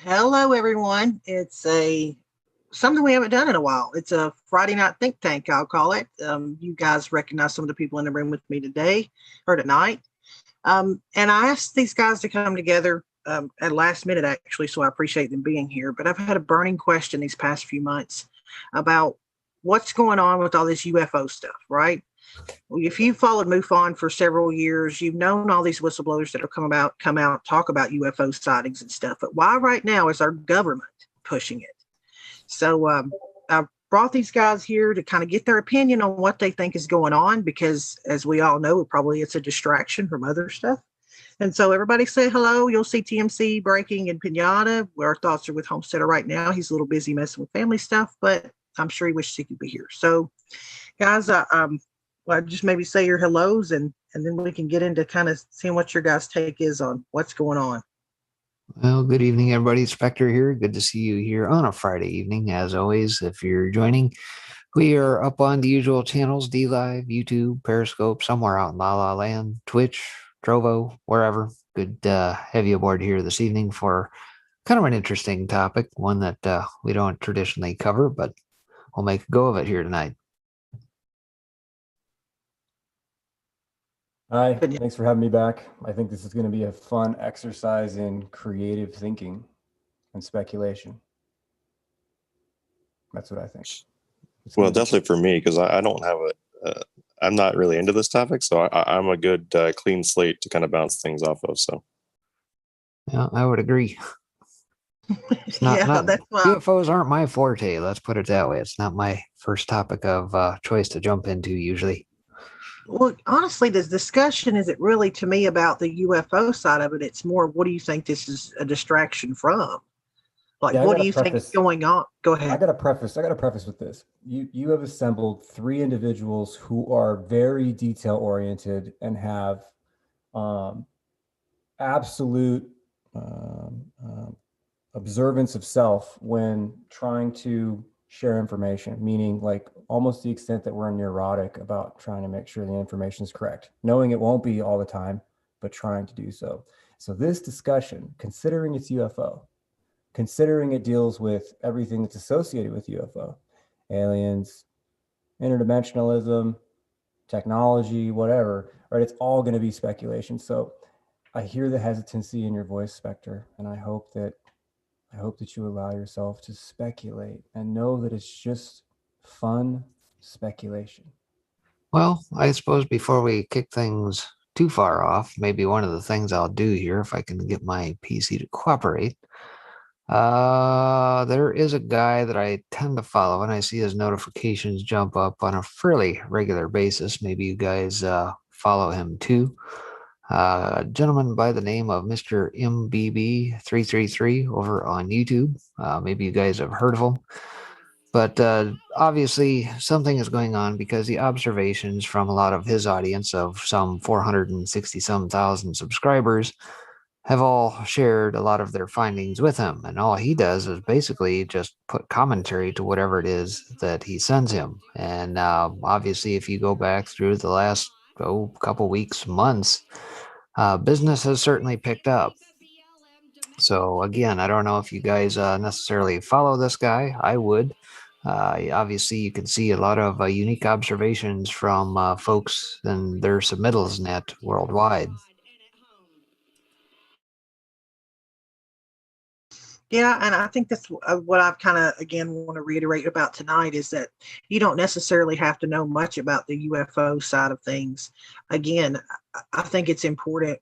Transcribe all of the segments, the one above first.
Hello, everyone. It's a something we haven't done in a while. It's a Friday night think tank, I'll call it. You guys recognize some of the people in the room with me today or tonight. And I asked these guys to come together at last minute, actually, so I appreciate them being here. But I've had a burning question these past few months about what's going on with all this UFO stuff, right? Well, if you followed MUFON for several years, you've known all these whistleblowers that have come out, talk about UFO sightings and stuff. But why right now is our government pushing it? So I brought these guys here to kind of get their opinion on what they think is going on, because as we all know, probably it's a distraction from other stuff. And so everybody say hello. You'll see TMC, Breaking, and Pinata. Our thoughts are with Homesteader right now. He's a little busy messing with family stuff, but I'm sure he wishes he could be here. So, guys, well, just maybe say your hellos, and then we can get into kind of seeing what your guys' take is on what's going on. Well, good evening, everybody. Spectre here. Good to see you here on a Friday evening. As always, if you're joining, we are up on the usual channels, DLive, YouTube, Periscope, somewhere out in La La Land, Twitch, Trovo, wherever. Good to have you aboard here this evening for kind of an interesting topic, one that we don't traditionally cover, but we'll make a go of it here tonight. Hi, thanks for having me back. I think this is going to be a fun exercise in creative thinking and speculation. That's what I think. Well, definitely for me, because I don't have I'm not really into this topic, so I'm a good clean slate to kind of bounce things off of. So, yeah, I would agree. That's why UFOs aren't my forte. Let's put it that way. It's not my first topic of choice to jump into usually. Well, honestly, this discussion isn't really to me about the UFO side of it. It's more, what do you think this is a distraction from? Like, what do you think is going on? Go ahead. I got to preface with this. You have assembled three individuals who are very detail oriented and have absolute observance of self when trying to share information, meaning like almost the extent that we're neurotic about trying to make sure the information is correct, knowing it won't be all the time, but trying to do so. So this discussion, considering it's UFO, considering it deals with everything that's associated with UFO, aliens, interdimensionalism, technology, whatever, right? It's all going to be speculation. So I hear the hesitancy in your voice, Spectre, and I hope that you allow yourself to speculate and know that it's just fun speculation. Well, I suppose before we kick things too far off, maybe one of the things I'll do here, if I can get my PC to cooperate, there is a guy that I tend to follow, and I see his notifications jump up on a fairly regular basis. Maybe you guys follow him too. A gentleman by the name of Mr. MBB333 over on YouTube. Maybe you guys have heard of him. But obviously, something is going on because the observations from a lot of his audience of some 460-some thousand subscribers have all shared a lot of their findings with him. And all he does is basically just put commentary to whatever it is that he sends him. And obviously, if you go back through the last couple weeks, months, business has certainly picked up. So again, I don't know if you guys necessarily follow this guy. I would. Obviously, you can see a lot of unique observations from folks and their submittals net worldwide. Yeah, and I think that's what I've kind of, again, want to reiterate about tonight is that you don't necessarily have to know much about the UFO side of things. Again, I think it's important.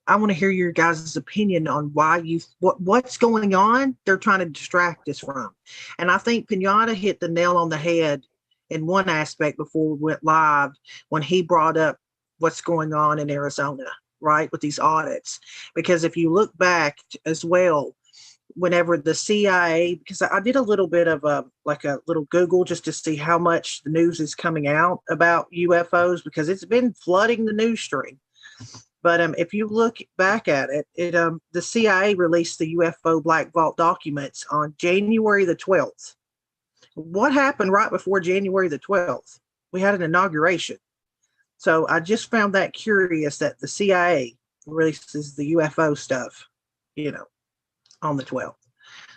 I want to hear your guys' opinion on why what's going on they're trying to distract us from. And I think Pinata hit the nail on the head in one aspect before we went live when he brought up what's going on in Arizona, right, with these audits. Because if you look back as well, whenever the CIA, because I did a little bit of a little Google just to see how much the news is coming out about UFOs, because it's been flooding the news stream. But if you look back at it, the CIA released the UFO Black Vault documents on January the 12th. What happened right before January the 12th? We had an inauguration. So I just found that curious that the CIA releases the UFO stuff, on the 12th.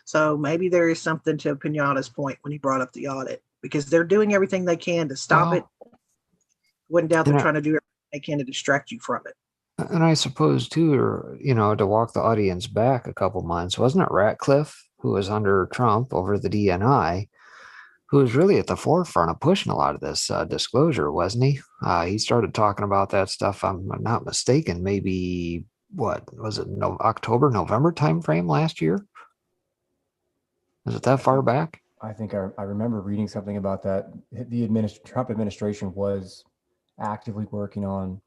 So maybe there is something to Pinata's point when he brought up the audit, because they're doing everything they can to stop it. Wouldn't doubt they're trying to do everything they can to distract you from it. And I suppose too, to walk the audience back a couple months, wasn't it Ratcliffe, who was under Trump over the DNI, who was really at the forefront of pushing a lot of this disclosure, wasn't he? He started talking about that stuff, if I'm not mistaken, maybe, what was it, October, November timeframe last year? Is it that far back? I think I remember reading something about that. The Trump administration was actively working on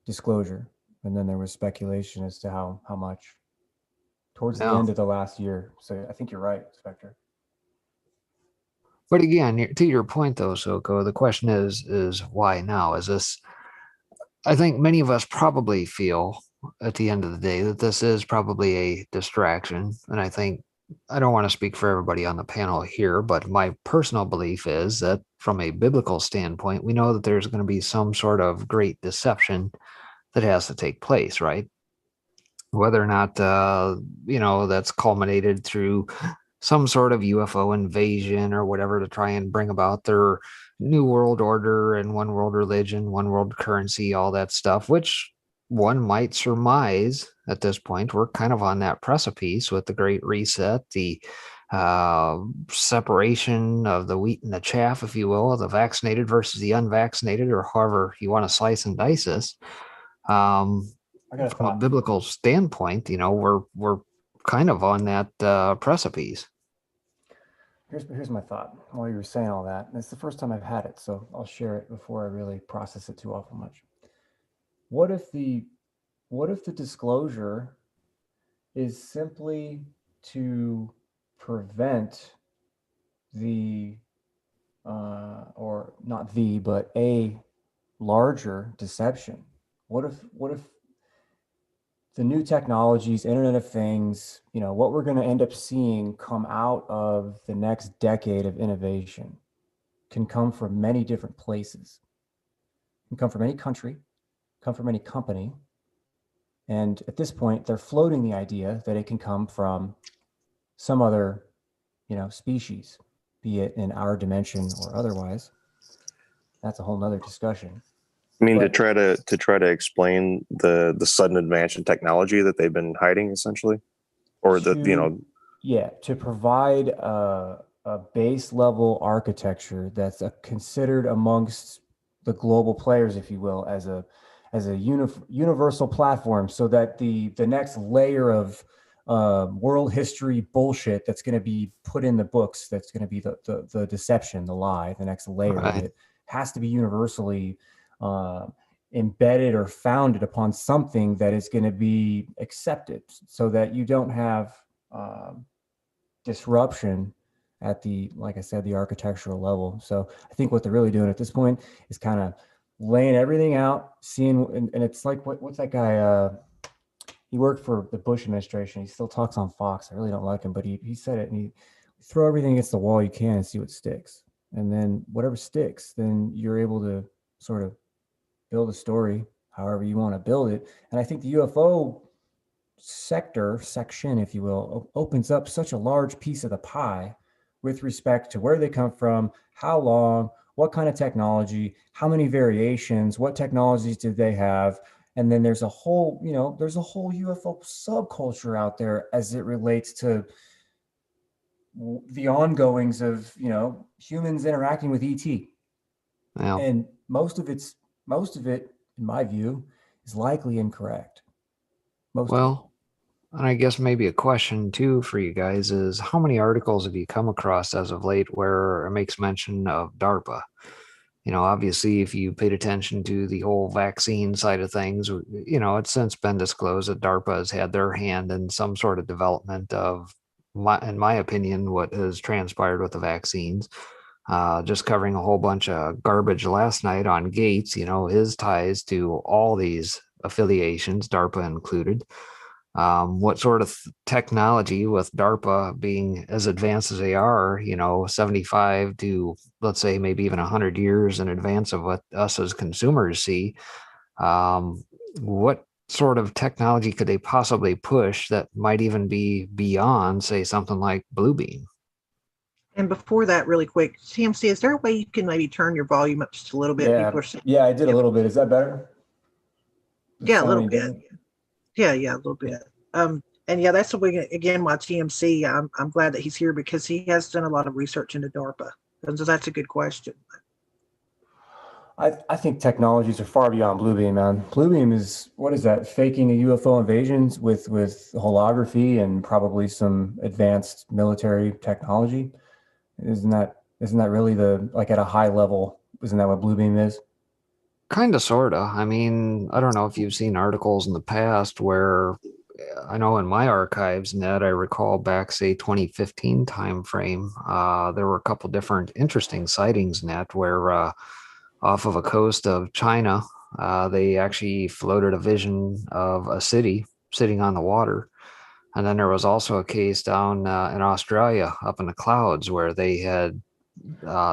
disclosure, and then there was speculation as to how much towards the end of the last year. So I think you're right, Spectre. But again, to your point though, Soko, the question is why now? Is this, I think many of us probably feel at the end of the day that this is probably a distraction. And I think, I don't want to speak for everybody on the panel here, but my personal belief is that from a biblical standpoint, we know that there's going to be some sort of great deception that has to take place, right? Whether or not, that's culminated through some sort of UFO invasion or whatever to try and bring about their new world order and one world religion, one world currency, all that stuff, which one might surmise at this point we're kind of on that precipice with the Great Reset, the separation of the wheat and the chaff, if you will, of the vaccinated versus the unvaccinated, or however you want to slice and dice this. From a biblical standpoint, we're kind of on that precipice. Here's my thought while you were saying all that. And it's the first time I've had it, so I'll share it before I really process it too awful much. What if the disclosure is simply to prevent the or not the, but a larger deception? What if the new technologies, Internet of Things, what we're going to end up seeing come out of the next decade of innovation can come from many different places. It can come from any country, come from any company. And at this point, they're floating the idea that it can come from some other, species, be it in our dimension or otherwise. That's a whole nother discussion. I mean, to try to explain the sudden advance in technology that they've been hiding, essentially, or to provide a base level architecture that's considered amongst the global players, if you will, as a universal platform, so that the next layer of world history bullshit that's going to be put in the books, that's going to be the deception, the lie, the next layer of it, has to be universally embedded or founded upon something that is going to be accepted, so that you don't have disruption at the, like I said, the architectural level. So I think what they're really doing at this point is kind of laying everything out, seeing, and it's like, what's that guy? He worked for the Bush administration. He still talks on Fox. I really don't like him, but he said it, and he throw everything against the wall you can and see what sticks. And then whatever sticks, then you're able to sort of build a story however you want to build it. And I think the UFO section, if you will, opens up such a large piece of the pie with respect to where they come from, how long, what kind of technology, how many variations, what technologies did they have. And then there's a whole UFO subculture out there as it relates to the ongoings of, humans interacting with ET. Yeah. And most of it, in my view, is likely incorrect. And I guess maybe a question too for you guys is, how many articles have you come across as of late where it makes mention of DARPA? Obviously, if you paid attention to the whole vaccine side of things, it's since been disclosed that DARPA has had their hand in some sort of development of, in my opinion, what has transpired with the vaccines. Just covering a whole bunch of garbage last night on Gates, his ties to all these affiliations, DARPA included. What sort of technology, with DARPA being as advanced as they are, 75 to, let's say, maybe even 100 years in advance of what us as consumers see. What sort of technology could they possibly push that might even be beyond, say, something like Bluebeam? And before that, really quick, CMC, is there a way you can maybe turn your volume up just a little bit? Yeah, People are saying, yeah, I did a little bit. Is that better? Does it yeah, a sound little any bit. different? Yeah, a little bit. And yeah, that's what we again. Why TMC? I'm glad that he's here because he has done a lot of research into DARPA. And so that's a good question. I think technologies are far beyond Bluebeam, man. Bluebeam is, what is that? Faking a UFO invasions with holography and probably some advanced military technology. Isn't that really the, like, at a high level? Isn't that what Bluebeam is? Kind of, sort of. I mean, I don't know if you've seen articles in the past where I know in my archives, Ned, I recall back, say, 2015 timeframe, there were a couple different interesting sightings, Ned, where off of a coast of China, they actually floated a vision of a city sitting on the water. And then there was also a case down in Australia up in the clouds where they had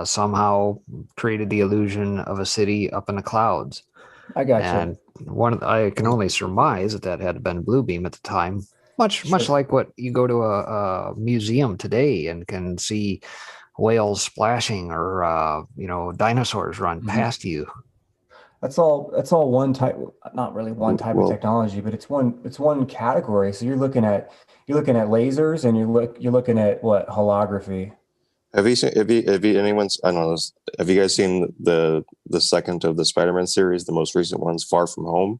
somehow created the illusion of a city up in the clouds. I got you. And I can only surmise that had been Bluebeam at the time. Much Sure. like what you go to a museum today and can see whales splashing or dinosaurs run past you. That's all one type, not really one type of Well, technology, but it's one category. So you're looking at lasers, and you're looking at what, holography. anyone's, I don't know, have you guys seen the second of the Spider-Man series, the most recent ones, Far From Home?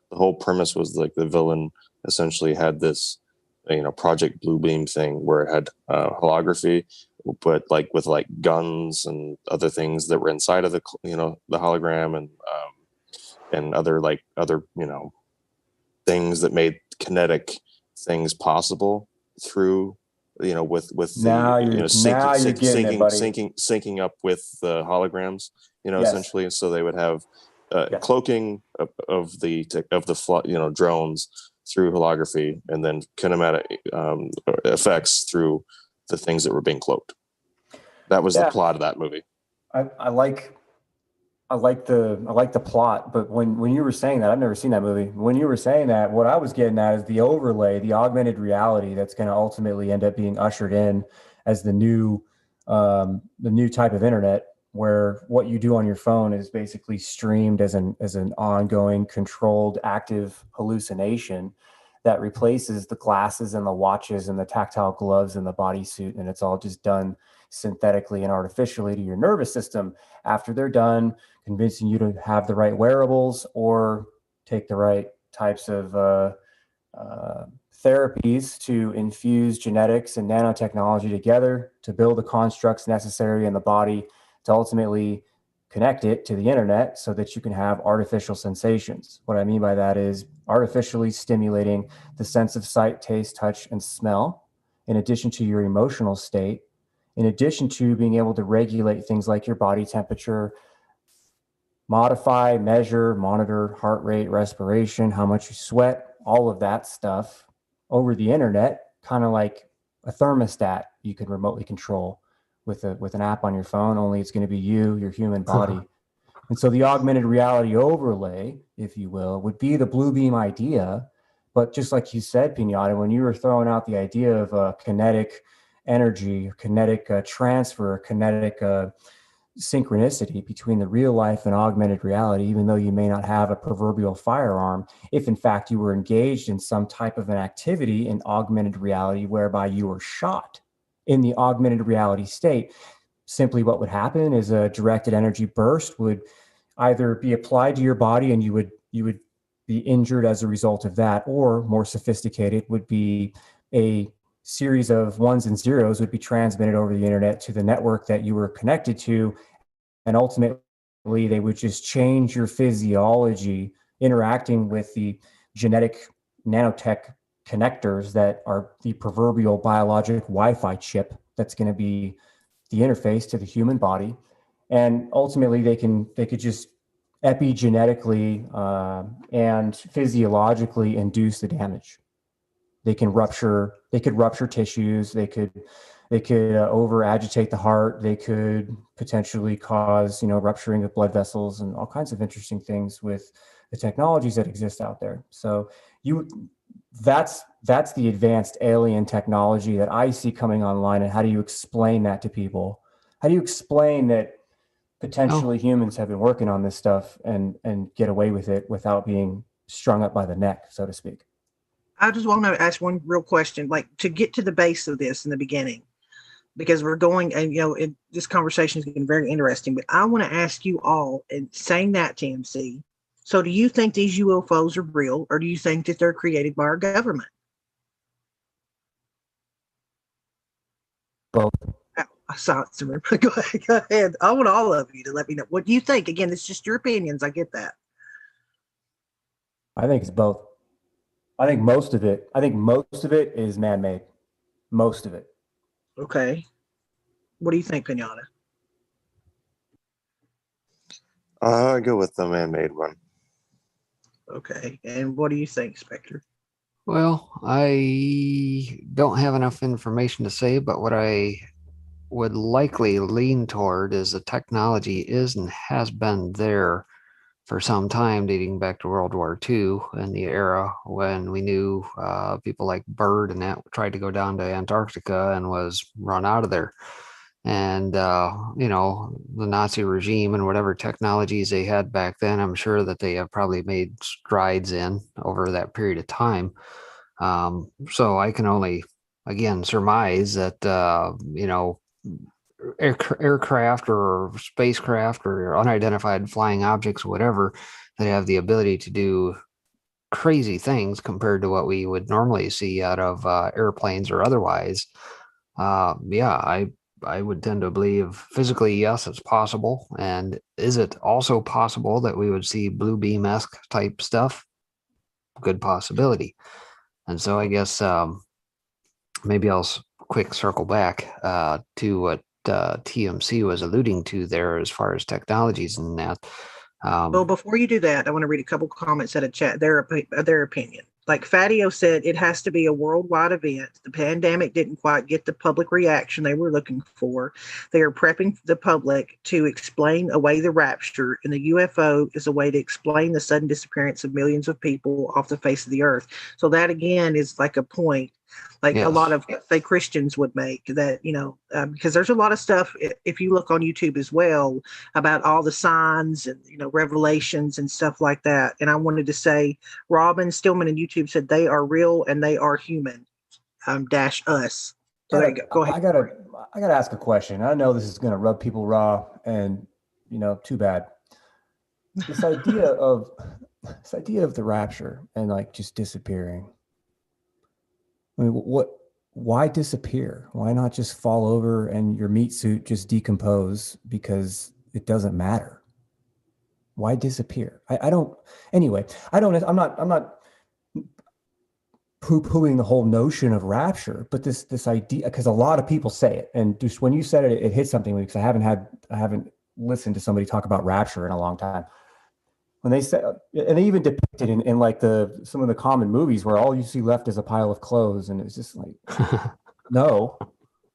The whole premise was like the villain essentially had this, Project Bluebeam thing where it had holography, but like with like guns and other things that were inside of the hologram, and other things that made kinetic things possible through with Now the you're getting it, buddy. syncing up with the holograms, Yes. essentially, so they would have Yeah. cloaking of the drones through holography, and then kinematic effects through the things that were being cloaked. That was the plot of that movie. I like the plot, but when you were saying that, I've never seen that movie. When you were saying that, what I was getting at is the overlay, the augmented reality that's going to ultimately end up being ushered in as the new type of internet, where what you do on your phone is basically streamed as an ongoing, controlled, active hallucination that replaces the glasses and the watches and the tactile gloves and the bodysuit, and it's all just done synthetically and artificially to your nervous system after they're done convincing you to have the right wearables or take the right types of therapies to infuse genetics and nanotechnology together to build the constructs necessary in the body to ultimately connect it to the internet so that you can have artificial sensations. What I mean by that is artificially stimulating the sense of sight, taste, touch, and smell, in addition to your emotional state, in addition to being able to regulate things like your body temperature, modify, measure, monitor heart rate, respiration, how much you sweat, all of that stuff over the internet, kind of like a thermostat you can remotely control with an app on your phone, only it's going to be your human body. And so the augmented reality overlay, if you will, would be the Bluebeam idea. But just like you said, Pinata, when you were throwing out the idea of kinetic energy, kinetic transfer, kinetic synchronicity between the real life and augmented reality, even though you may not have a proverbial firearm, if in fact you were engaged in some type of an activity in augmented reality whereby you were shot in the augmented reality state, simply what would happen is a directed energy burst would either be applied to your body and you would be injured as a result of that, or more sophisticated would be a series of ones and zeros would be transmitted over the internet to the network that you were connected to. And ultimately, they would just change your physiology, interacting with the genetic nanotech connectors that are the proverbial biologic Wi-Fi chip that's going to be the interface to the human body. And ultimately, they could just epigenetically and physiologically induce the damage. They could rupture tissues. They could They could over agitate the heart. They could potentially cause, rupturing of blood vessels and all kinds of interesting things with the technologies that exist out there. So that's the advanced alien technology that I see coming online. And how do you explain that to people? How do you explain that potentially humans have been working on this stuff and get away with it without being strung up by the neck, so to speak? I just want to ask one real question, like to get to the base of this in the beginning, because we're going, and this conversation is getting very interesting, but I want to ask you all, and saying that, TMC, so do you think these UFOs are real, or do you think that they're created by our government? Both. I saw it, Samir. Go ahead. I want all of you to let me know what you think. Again, it's just your opinions. I get that. I think it's both. I think most of it is man-made. Most of it. Okay. What do you think, Pinata? I go with the man-made one. Okay. And what do you think, Spectre? Well, I don't have enough information to say, but what I would likely lean toward is the technology is and has been there for some time, dating back to World War II and the era when we knew people like Byrd and that tried to go down to Antarctica and was run out of there. And, the Nazi regime and whatever technologies they had back then, I'm sure that they have probably made strides in over that period of time. So I can only, again, surmise that, aircraft or spacecraft or unidentified flying objects, whatever, that have the ability to do crazy things compared to what we would normally see out of airplanes or otherwise. I would tend to believe physically, yes, it's possible. And is it also possible that we would see blue beam-esque type stuff? Good possibility. And so I guess maybe I'll quick circle back to what TMC was alluding to there as far as technologies and that. Well, before you do that, I want to read a couple comments out of chat, their opinion. Like Fatio said, it has to be a worldwide event. The pandemic didn't quite get the public reaction they were looking for. They are prepping the public to explain away the rapture, and the UFO is a way to explain the sudden disappearance of millions of people off the face of the earth. So that, again, is like a point like a lot of fake Christians would make that, because there's a lot of stuff, if you look on YouTube as well, about all the signs and, revelations and stuff like that. And I wanted to say, Robin Stillman in YouTube said they are real and they are human, dash us. So there you go. Go ahead. I gotta ask a question. I know this is going to rub people raw and, too bad. This idea of the rapture and like just disappearing. I mean, why disappear? Why not just fall over and your meat suit just decompose because it doesn't matter? Why disappear? I'm not poo-pooing the whole notion of rapture, but this idea, because a lot of people say it, and just when you said it, it hit something because I haven't listened to somebody talk about rapture in a long time. When they say, and they even depict it in like some of the common movies where all you see left is a pile of clothes, and it's just like, no,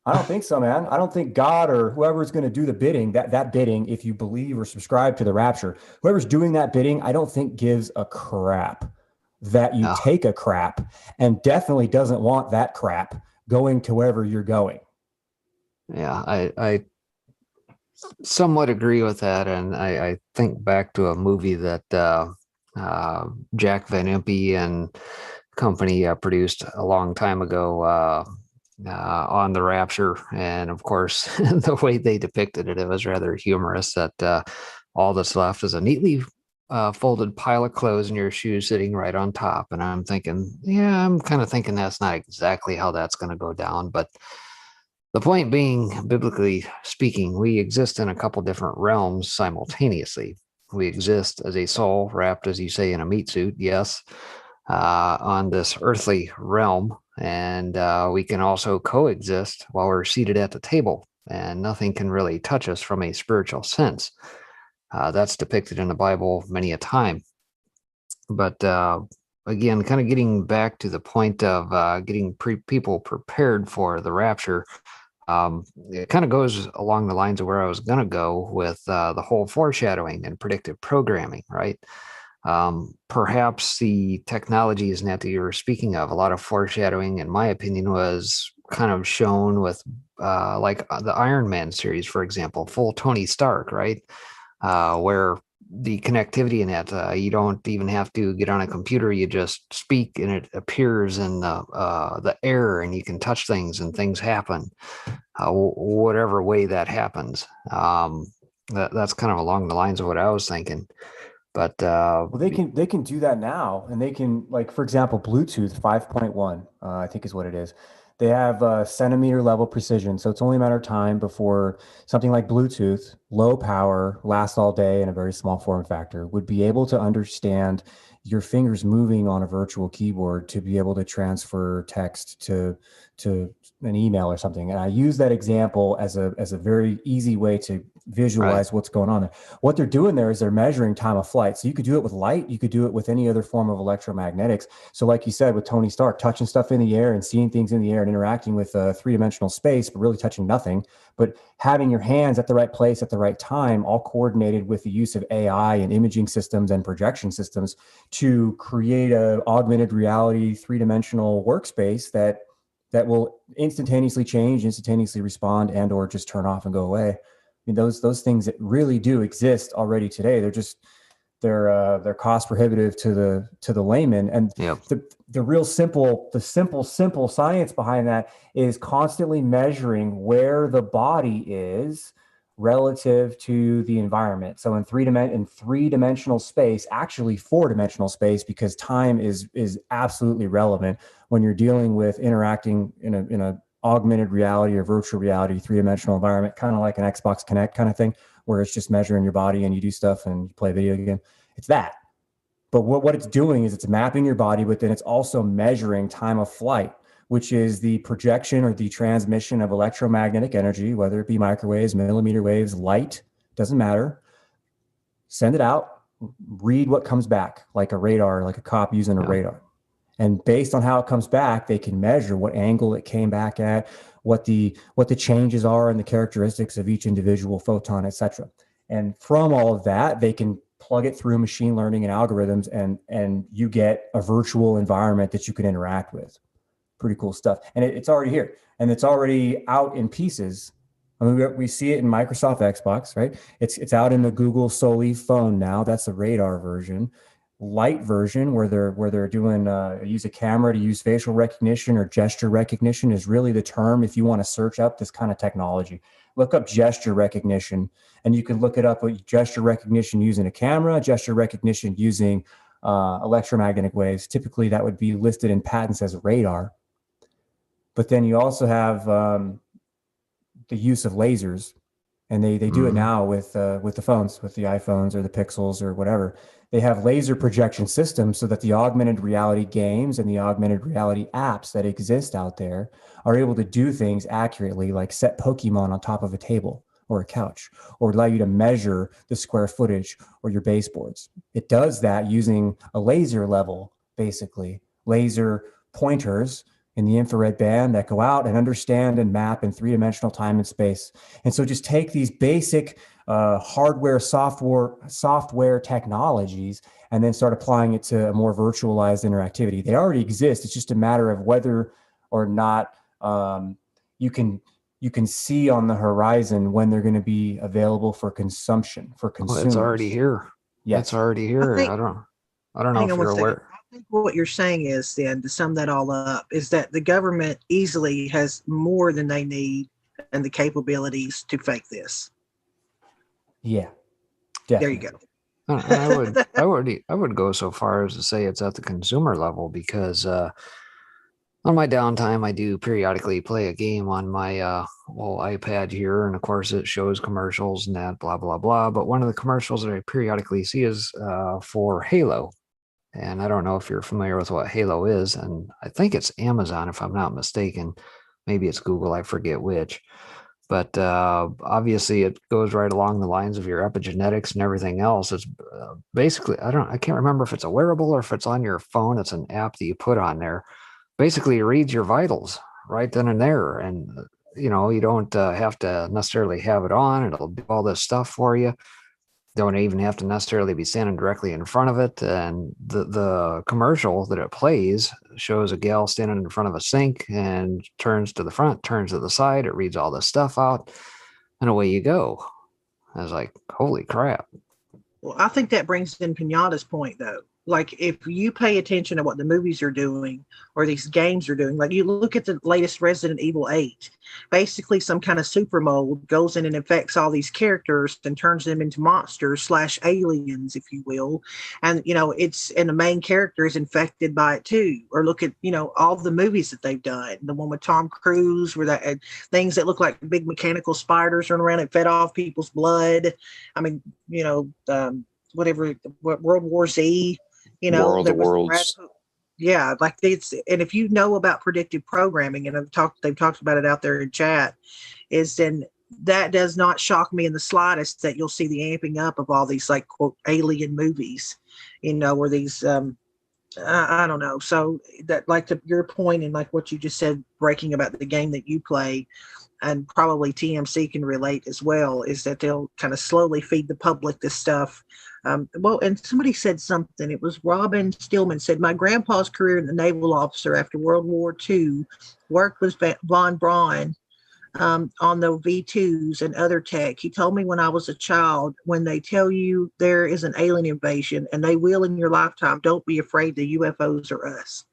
I don't think so, man. I don't think God or whoever's going to do the bidding, that bidding, if you believe or subscribe to the rapture, whoever's doing that bidding, I don't think gives a crap that you take a crap, and definitely doesn't want that crap going to wherever you're going. Yeah, I somewhat agree with that, and I think back to a movie that Jack Van Impe and company produced a long time ago on the rapture, and of course the way they depicted it, it was rather humorous that all that's left is a neatly folded pile of clothes and your shoes sitting right on top. And I'm thinking, I'm kind of thinking that's not exactly how that's going to go down, but the point being, biblically speaking, we exist in a couple different realms simultaneously. We exist as a soul wrapped, as you say, in a meat suit, yes, on this earthly realm. And we can also coexist while we're seated at the table, and nothing can really touch us from a spiritual sense. That's depicted in the Bible many a time. But again, kind of getting back to the point of getting people prepared for the rapture, It kind of goes along the lines of where I was going to go with the whole foreshadowing and predictive programming, right? Perhaps the technologies that you were speaking of, a lot of foreshadowing, in my opinion, was kind of shown with like the Iron Man series, for example, full Tony Stark, right? Where the connectivity in that, you don't even have to get on a computer. You just speak and it appears in the air, and you can touch things and things happen, whatever way that happens. That's kind of along the lines of what I was thinking. But Well, they can do that now, and they can, like, for example, Bluetooth 5.1, I think is what it is. They have centimeter level precision, so it's only a matter of time before something like Bluetooth, low power, lasts all day in a very small form factor, would be able to understand your fingers moving on a virtual keyboard to be able to transfer text to an email or something. And I use that example as a very easy way to visualize what's going on there. What they're doing there is they're measuring time of flight. So you could do it with light, you could do it with any other form of electromagnetics. So like you said, with Tony Stark, touching stuff in the air and seeing things in the air and interacting with three-dimensional space, but really touching nothing, but having your hands at the right place at the right time, all coordinated with the use of AI and imaging systems and projection systems to create a augmented reality three-dimensional workspace that will instantaneously change, instantaneously respond, and or just turn off and go away. I mean, those things that really do exist already today. They're cost prohibitive to the layman. And Yep. the simple science behind that is constantly measuring where the body is relative to the environment. So in three-dimensional space, actually four-dimensional space, because time is absolutely relevant when you're dealing with interacting in a augmented reality or virtual reality three-dimensional environment, kind of like an Xbox Connect kind of thing, where it's just measuring your body and you do stuff and you play a video game. It's that. But what it's doing is it's mapping your body, but then it's also measuring time of flight, which is the projection or the transmission of electromagnetic energy, whether it be microwaves, millimeter waves, light, doesn't matter. Send it out, read what comes back, like a radar, like a cop using a radar. And based on how it comes back, they can measure what angle it came back at, what the changes are in the characteristics of each individual photon, et cetera. And from all of that, they can plug it through machine learning and algorithms, and you get a virtual environment that you can interact with. Pretty cool stuff. And it's already here, and it's already out in pieces. I mean, we see it in Microsoft Xbox, right? It's out in the Google Soli phone now. That's the radar version. Light version, where they're doing use a camera to use facial recognition or gesture recognition, is really the term if you want to search up this kind of technology. Look up gesture recognition, and you can look it up with gesture recognition using a camera, gesture recognition using electromagnetic waves. Typically, that would be listed in patents as radar. But then you also have the use of lasers, and they do it now with the phones, with the iPhones or the Pixels or whatever. They have laser projection systems so that the augmented reality games and the augmented reality apps that exist out there are able to do things accurately, like set Pokemon on top of a table or a couch, or allow you to measure the square footage or your baseboards. It does that using a laser level, basically, laser pointers in the infrared band that go out and understand and map in three-dimensional time and space. And so just take these basic hardware, software technologies, and then start applying it to a more virtualized interactivity. They already exist. It's just a matter of whether or not you can see on the horizon when they're going to be available for consumption, for consumers. Well, it's already here. Yes. It's already here. I don't know if you're aware. I think what you're saying is, then, to sum that all up, is that the government easily has more than they need and the capabilities to fake this. Yeah, definitely. There you go. I would go so far as to say it's at the consumer level, because on my downtime, I do periodically play a game on my little iPad here, and of course it shows commercials and that, blah blah blah. But one of the commercials that I periodically see is for Halo. And I don't know if you're familiar with what Halo is, and I think it's Amazon, if I'm not mistaken. Maybe it's Google, I forget which. But obviously it goes right along the lines of your epigenetics and everything else. It's basically, I can't remember if it's a wearable or if it's on your phone. It's an app that you put on there. Basically, it reads your vitals right then and there. And you know, you don't have to necessarily have it on. It'll do all this stuff for you. Don't even have to necessarily be standing directly in front of it. And the commercial that it plays shows a gal standing in front of a sink and turns to the front, turns to the side. It reads all this stuff out, and away you go. I was like, holy crap. Well, I think that brings in Pinata's point, though. Like, if you pay attention to what the movies are doing or these games are doing, like you look at the latest Resident Evil 8, basically some kind of super mold goes in and infects all these characters and turns them into monsters / aliens, if you will. And, you know, and the main character is infected by it too. Or look at, you know, all the movies that they've done. The one with Tom Cruise where that had things that look like big mechanical spiders run around and fed off people's blood. I mean, you know, whatever, World War Z. You know, War of the Worlds. Yeah, like and if you know about predictive programming, and they've talked about it out there in chat, then that does not shock me in the slightest that you'll see the amping up of all these like quote alien movies, you know, or these I don't know. So that like to your point and like what you just said, breaking about the game that you play, and probably TMC can relate as well, is that they'll kind of slowly feed the public this stuff. Well, and somebody said something. It was Robin Stillman said, my grandpa's career in the naval officer after World War II worked with von Braun on the V2s and other tech. He told me when I was a child, when they tell you there is an alien invasion, and they will in your lifetime, don't be afraid the UFOs are us.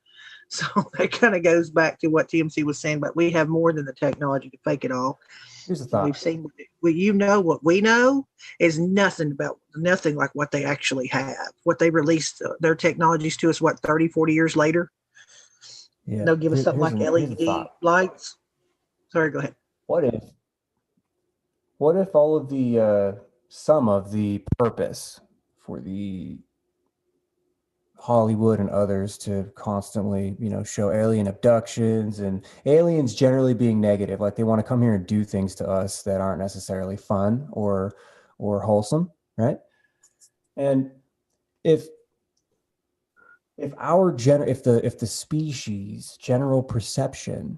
So that kind of goes back to what TMC was saying, but we have more than the technology to fake it all. Here's a thought. We've seen, you know, what we know is nothing like what they actually have. What they released their technologies to us, 30, 40 years later. Yeah. They'll give us something like LED lights. Sorry, go ahead. What if all of the some of the purpose for the Hollywood and others to constantly, you know, show alien abductions and aliens generally being negative, like they want to come here and do things to us that aren't necessarily fun or wholesome, right? And if the species general perception,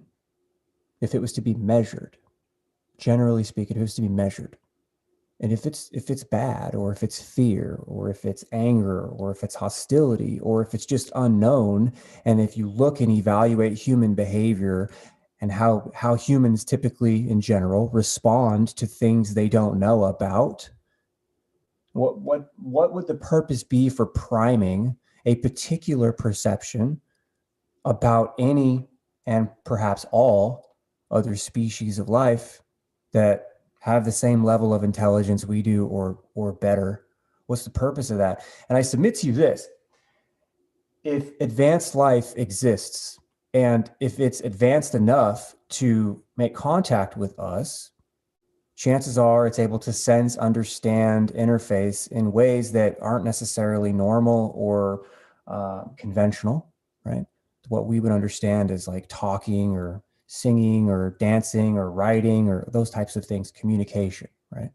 if it was to be measured, generally speaking, if it was to be measured, and if it's bad, or if it's fear, or if it's anger, or if it's hostility, or if it's just unknown, and if you look and evaluate human behavior and how humans typically in general respond to things they don't know about, what would the purpose be for priming a particular perception about any and perhaps all other species of life that have the same level of intelligence we do or better? What's the purpose of that? And I submit to you this: if advanced life exists, and if it's advanced enough to make contact with us, chances are it's able to sense, understand, interface in ways that aren't necessarily normal or conventional, right? What we would understand as like talking or singing or dancing or writing or those types of things, communication, right?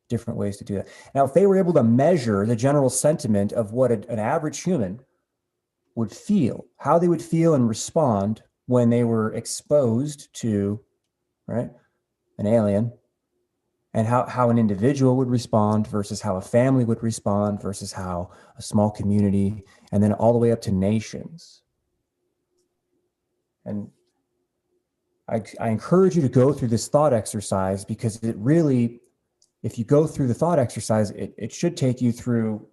Different ways to do that. Now, if they were able to measure the general sentiment of what an average human would feel, how they would feel and respond when they were exposed to, right, an alien, and how an individual would respond versus how a family would respond versus how a small community, and then all the way up to nations. And I encourage you to go through this thought exercise, because it really, if you go through the thought exercise, it should take you through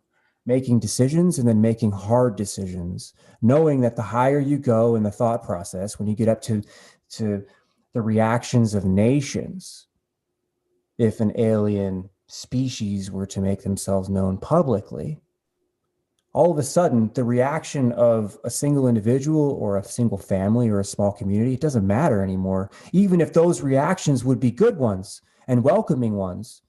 making decisions and then making hard decisions, knowing that the higher you go in the thought process, when you get up to the reactions of nations, if an alien species were to make themselves known publicly, all of a sudden, the reaction of a single individual or a single family or a small community, it doesn't matter anymore. Even if those reactions would be good ones and welcoming ones,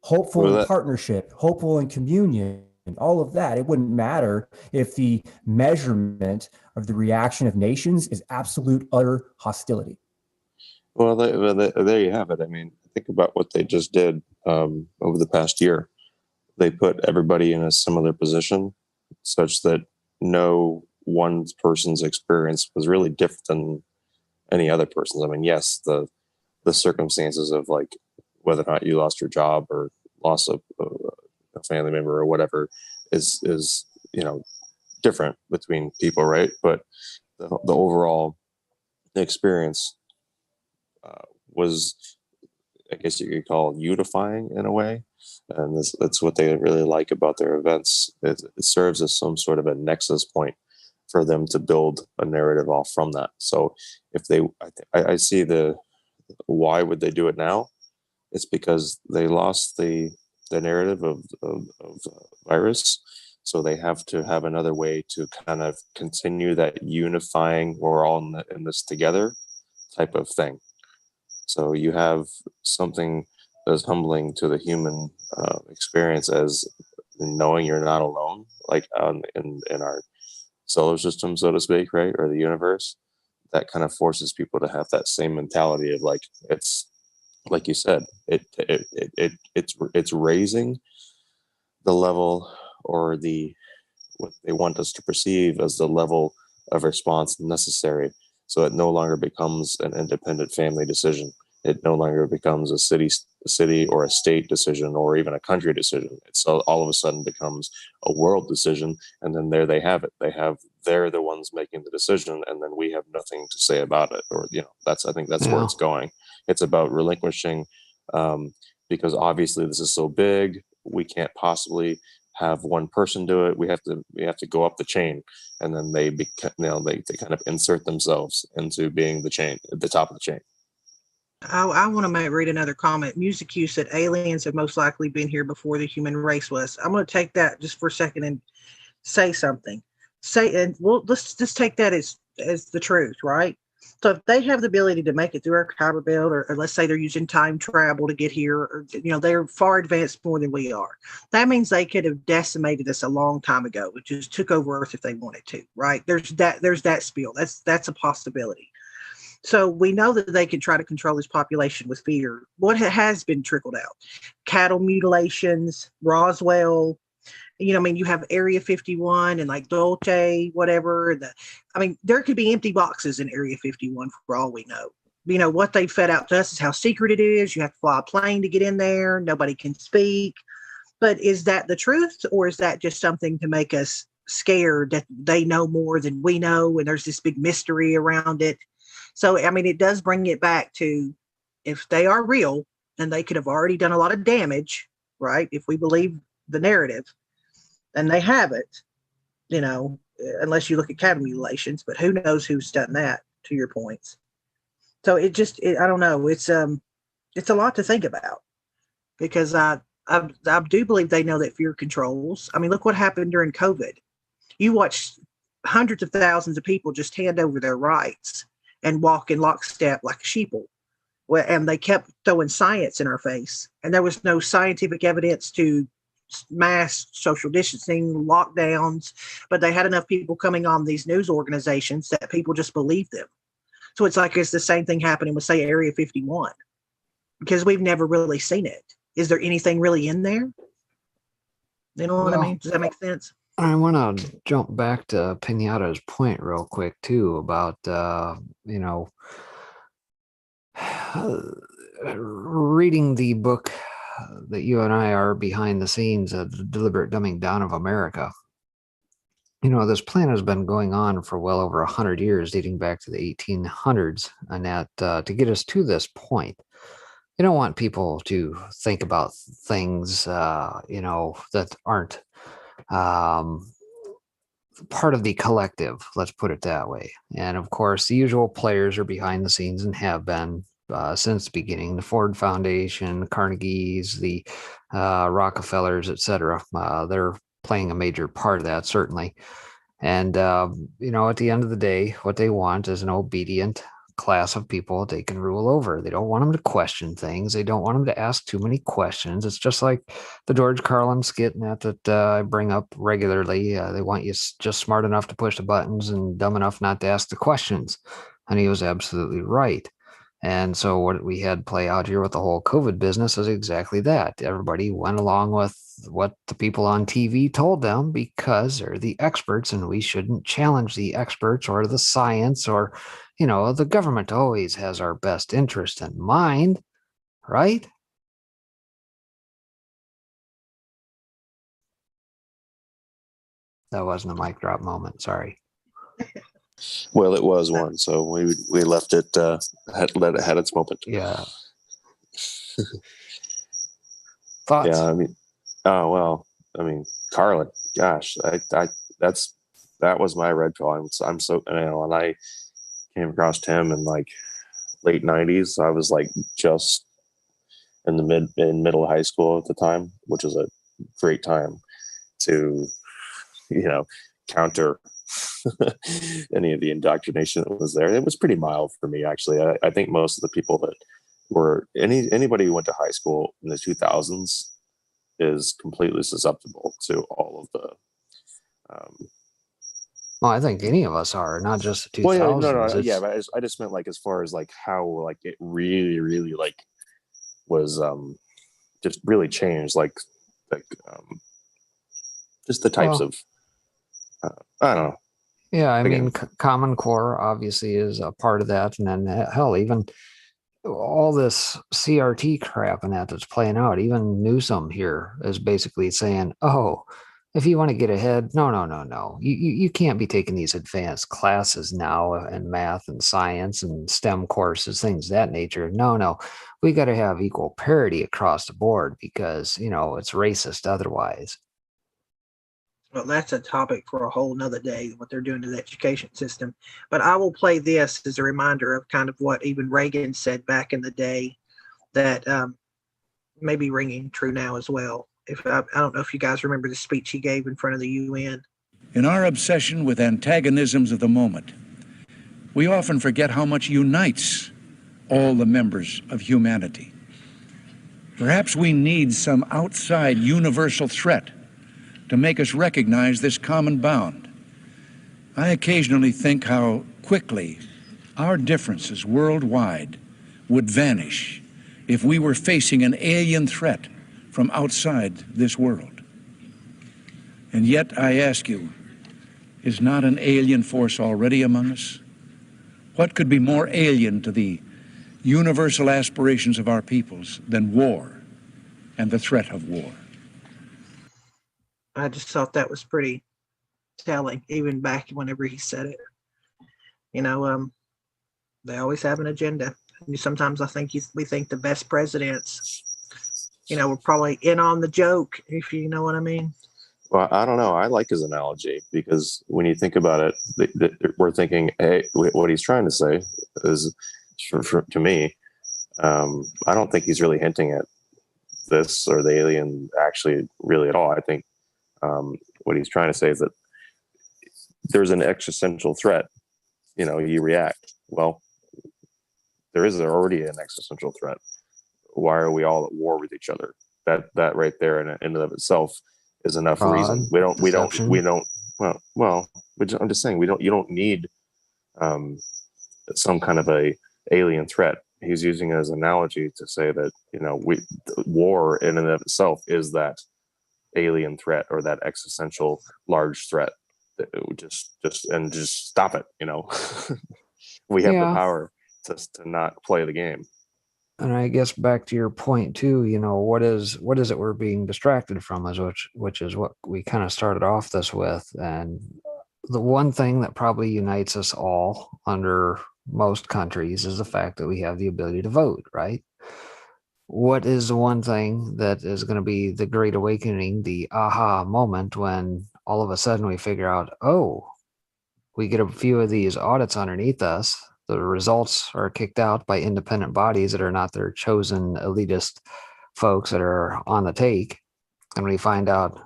hopeful in partnership, hopeful in communion, all of that, it wouldn't matter if the measurement of the reaction of nations is absolute, utter hostility. Well, there you have it. I mean, think about what they just did over the past year. They put everybody in a similar position such that no one person's experience was really different than any other person's. I mean, yes, the the circumstances of like whether or not you lost your job or lost a family member or whatever is different between people, right? But the overall experience was, I guess you could call, unifying in a way. And that's what they really like about their events. It serves as some sort of a nexus point for them to build a narrative off from that. So if I see why would they do it now? It's because they lost the narrative of virus. So they have to have another way to kind of continue that unifying, we're all in this together type of thing. So you have something as humbling to the human experience as knowing you're not alone, like in our solar system, so to speak, right, or the universe. That kind of forces people to have that same mentality of like, it's like you said, it's raising the level, or what they want us to perceive as the level of response necessary. So it no longer becomes an independent family decision. It no longer becomes a city or a state decision, or even a country decision. It's all of a sudden becomes a world decision. And then there they have it. They're the ones making the decision, and then we have nothing to say about it. Or, I think that's where it's going. It's about relinquishing, because obviously this is so big, we can't possibly have one person do it. We have to go up the chain, and then they kind of insert themselves into being the chain at the top of the chain. I want to read another comment. Music Q said aliens have most likely been here before the human race was. I'm going to take that just for a second and say something. Let's just take that as the truth, right? So if they have the ability to make it through our Kuiper Belt, or let's say they're using time travel to get here, or they're far advanced more than we are. That means they could have decimated us a long time ago, which just took over Earth if they wanted to, right? There's that spiel. That's a possibility. So we know that they could try to control this population with fear. What has been trickled out? Cattle mutilations, Roswell. You have Area 51 and like Dolce, whatever. There could be empty boxes in Area 51 for all we know. What they fed out to us is how secret it is. You have to fly a plane to get in there. Nobody can speak. But is that the truth, or is that just something to make us scared that they know more than we know, and there's this big mystery around it? So, it does bring it back to, if they are real, and they could have already done a lot of damage, right? If we believe the narrative, then they have it, unless you look at cattle mutilations, but who knows who's done that, to your points. So I don't know. It's a lot to think about, because I do believe they know that fear controls. Look what happened during COVID. You watched hundreds of thousands of people just hand over their rights and walk in lockstep like a sheeple. And they kept throwing science in our face. And there was no scientific evidence to mass social distancing, lockdowns, but they had enough people coming on these news organizations that people just believed them. So it's the same thing happening with, say, Area 51, because we've never really seen it. Is there anything really in there? You know what I mean? Does that make sense? I want to jump back to Pinata's point real quick too about reading the book that you and I are behind the scenes of the deliberate dumbing down of America. This plan has been going on for well over 100 years, dating back to the 1800s, and that to get us to this point. You don't want people to think about things, that aren't part of the collective, let's put it that way. And of course, the usual players are behind the scenes and have been since the beginning. The Ford Foundation, the Carnegies, the Rockefellers, etc. They're playing a major part of that, certainly. And, at the end of the day, what they want is an obedient class of people they can rule over. They don't want them to question things. They don't want them to ask too many questions. It's just like the George Carlin skit that I bring up regularly. They want you just smart enough to push the buttons and dumb enough not to ask the questions. And he was absolutely right. And so what we had play out here with the whole COVID business is exactly that. Everybody went along with what the people on TV told them because they're the experts, and we shouldn't challenge the experts or the science or, the government always has our best interest in mind, right? That wasn't a mic drop moment. Sorry. Well, it was one, so we left it, let it had its moment. Yeah. Thoughts? Yeah, I mean, oh well, I mean, Carlin, gosh, that was my red pill. I'm so, and I came across him in like late '90s. I was like just in middle high school at the time, which was a great time to counter any of the indoctrination that was there. It was pretty mild for me, actually. I think most of the people that were anybody who went to high school in the 2000s is completely susceptible to all of the well, I think any of us are, not just the 2000s. well, yeah, no, yeah, but I just meant like as far as like how like it really, really like was just really changed, like just the types of I don't know. Yeah, I mean, Common Core obviously is a part of that, and then hell, even all this CRT crap and that's playing out. Even Newsom here is basically saying, "Oh, if you want to get ahead, no, you can't be taking these advanced classes now in math and science and STEM courses, things of that nature. No, we got to have equal parity across the board because it's racist otherwise." Well, that's a topic for a whole nother day, what they're doing to the education system. But I will play this as a reminder of kind of what even Reagan said back in the day that may be ringing true now as well. I don't know if you guys remember the speech he gave in front of the UN. In our obsession with antagonisms of the moment, we often forget how much unites all the members of humanity. Perhaps we need some outside universal threat to make us recognize this common bound. I occasionally think how quickly our differences worldwide would vanish if we were facing an alien threat from outside this world. And yet, I ask you, is not an alien force already among us? What could be more alien to the universal aspirations of our peoples than war and the threat of war? I just thought that was pretty telling, even back whenever he said it. They always have an agenda. Sometimes I think we think the best presidents, were probably in on the joke, if you know what I mean. Well, I don't know. I like his analogy because when you think about it, we're thinking, hey, what he's trying to say is, to me, I don't think he's really hinting at this or the alien actually really at all. I think what he's trying to say is that there's an existential threat. You react. Well, there is already an existential threat. Why are we all at war with each other? That right there in and of itself is enough reason. We don't. Well. I'm just saying you don't need some kind of a alien threat. He's using it as an analogy to say that war in and of itself is that alien threat or that existential large threat that would just stop it. We have the power to not play the game. And I guess back to your point too, what is it we're being distracted from, which is what we kind of started off this with. And the one thing that probably unites us all under most countries is the fact that we have the ability to vote, right? What is the one thing that is going to be the great awakening, the aha moment when all of a sudden we figure out, oh, we get a few of these audits underneath us, the results are kicked out by independent bodies that are not their chosen elitist folks that are on the take, and we find out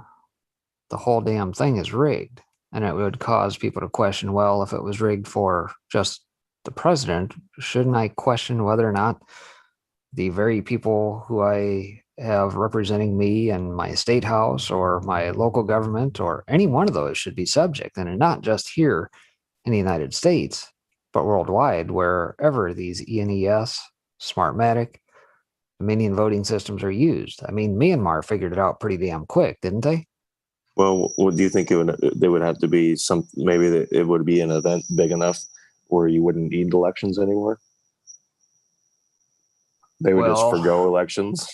the whole damn thing is rigged. And it would cause people to question, well, if it was rigged for just the president, shouldn't I question whether or not the very people who I have representing me in my state house or my local government or any one of those should be subject? And not just here in the United States, but worldwide, wherever these ENES, Smartmatic, Dominion voting systems are used. I mean, Myanmar figured it out pretty damn quick, didn't they? Well, what do you think they would have to be maybe it would be an event big enough where you wouldn't need elections anymore? They would just Well- forgo elections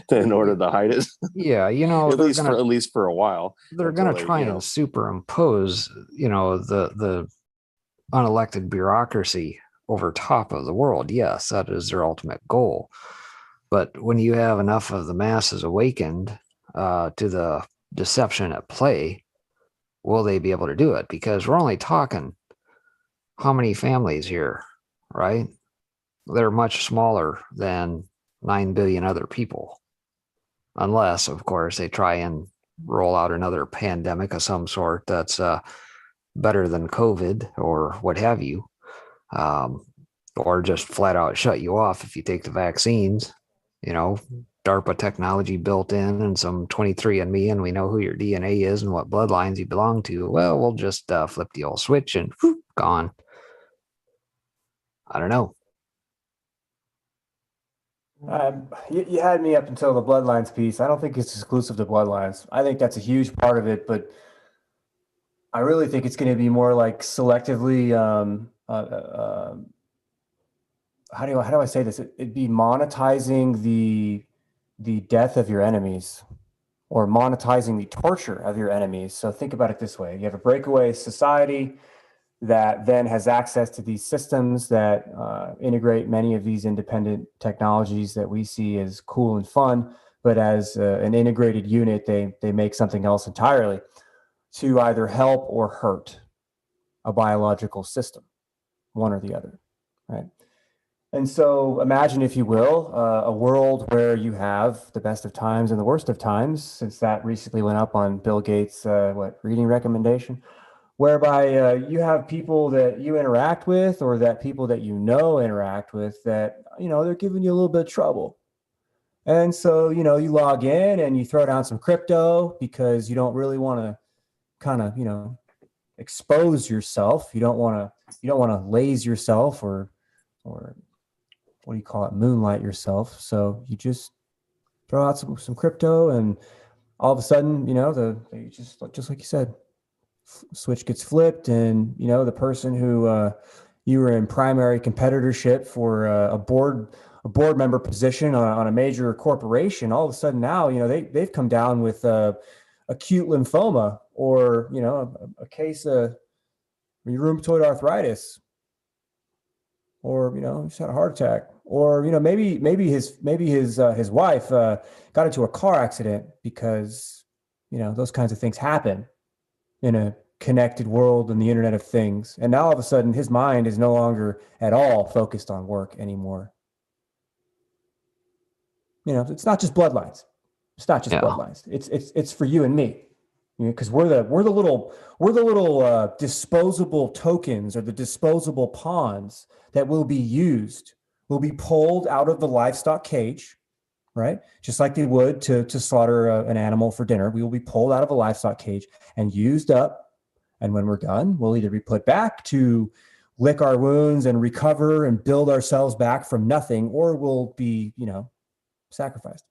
in order to hide it. Yeah, you know, at least for a while. they're going to try and superimpose, you know, the unelected bureaucracy over top of the world. Yes, that is their ultimate goal. But when you have enough of the masses awakened to the deception at play, will they be able to do it? Because we're only talking how many families here, right? They're much smaller than 9 billion other people. Unless, of course, they try and roll out another pandemic of some sort that's better than COVID or what have you. Or just flat out shut you off if you take the vaccines. You know, DARPA technology built in and some 23andMe, and we know who your DNA is and what bloodlines you belong to. Well, we'll just flip the old switch and whoop, gone. I don't know. You had me up until the bloodlines piece. I don't think it's exclusive to bloodlines. I think that's a huge part of it, but I really think it's going to be more like selectively. How do I say this? It'd be monetizing the death of your enemies, or monetizing the torture of your enemies. So think about it this way: you have a breakaway society that then has access to these systems that integrate many of these independent technologies that we see as cool and fun, but as an integrated unit, they make something else entirely to either help or hurt a biological system, one or the other, right? And so imagine, if you will, a world where you have the best of times and the worst of times, since that recently went up on Bill Gates' reading recommendation, whereby you have people that you interact with, or that people that you know interact with, that, you know, they're giving you a little bit of trouble. And so, you know, you log in and you throw down some crypto because you don't really want to kind of, you know, expose yourself. You don't want to laze yourself or what do you call it? Moonlight yourself. So you just throw out some crypto, and all of a sudden, you know, they just like you said, switch gets flipped, and you know, the person who you were in primary competitorship for a board member position on a major corporation, all of a sudden now, you know, they've come down with acute lymphoma, or you know, a case of rheumatoid arthritis, or you know, just had a heart attack, or you know, maybe his wife got into a car accident, because you know, those kinds of things happen in a connected world and the Internet of Things. And now all of a sudden his mind is no longer at all focused on work anymore. You know, it's not just bloodlines. It's not just bloodlines. It's for you and me. You know, because we're the little disposable tokens, or the disposable pawns that will be used, will be pulled out of the livestock cage, right? Just like they would to slaughter an animal for dinner. We will be pulled out of a livestock cage and used up. And when we're done, we'll either be put back to lick our wounds and recover and build ourselves back from nothing, or we'll be, you know, sacrificed.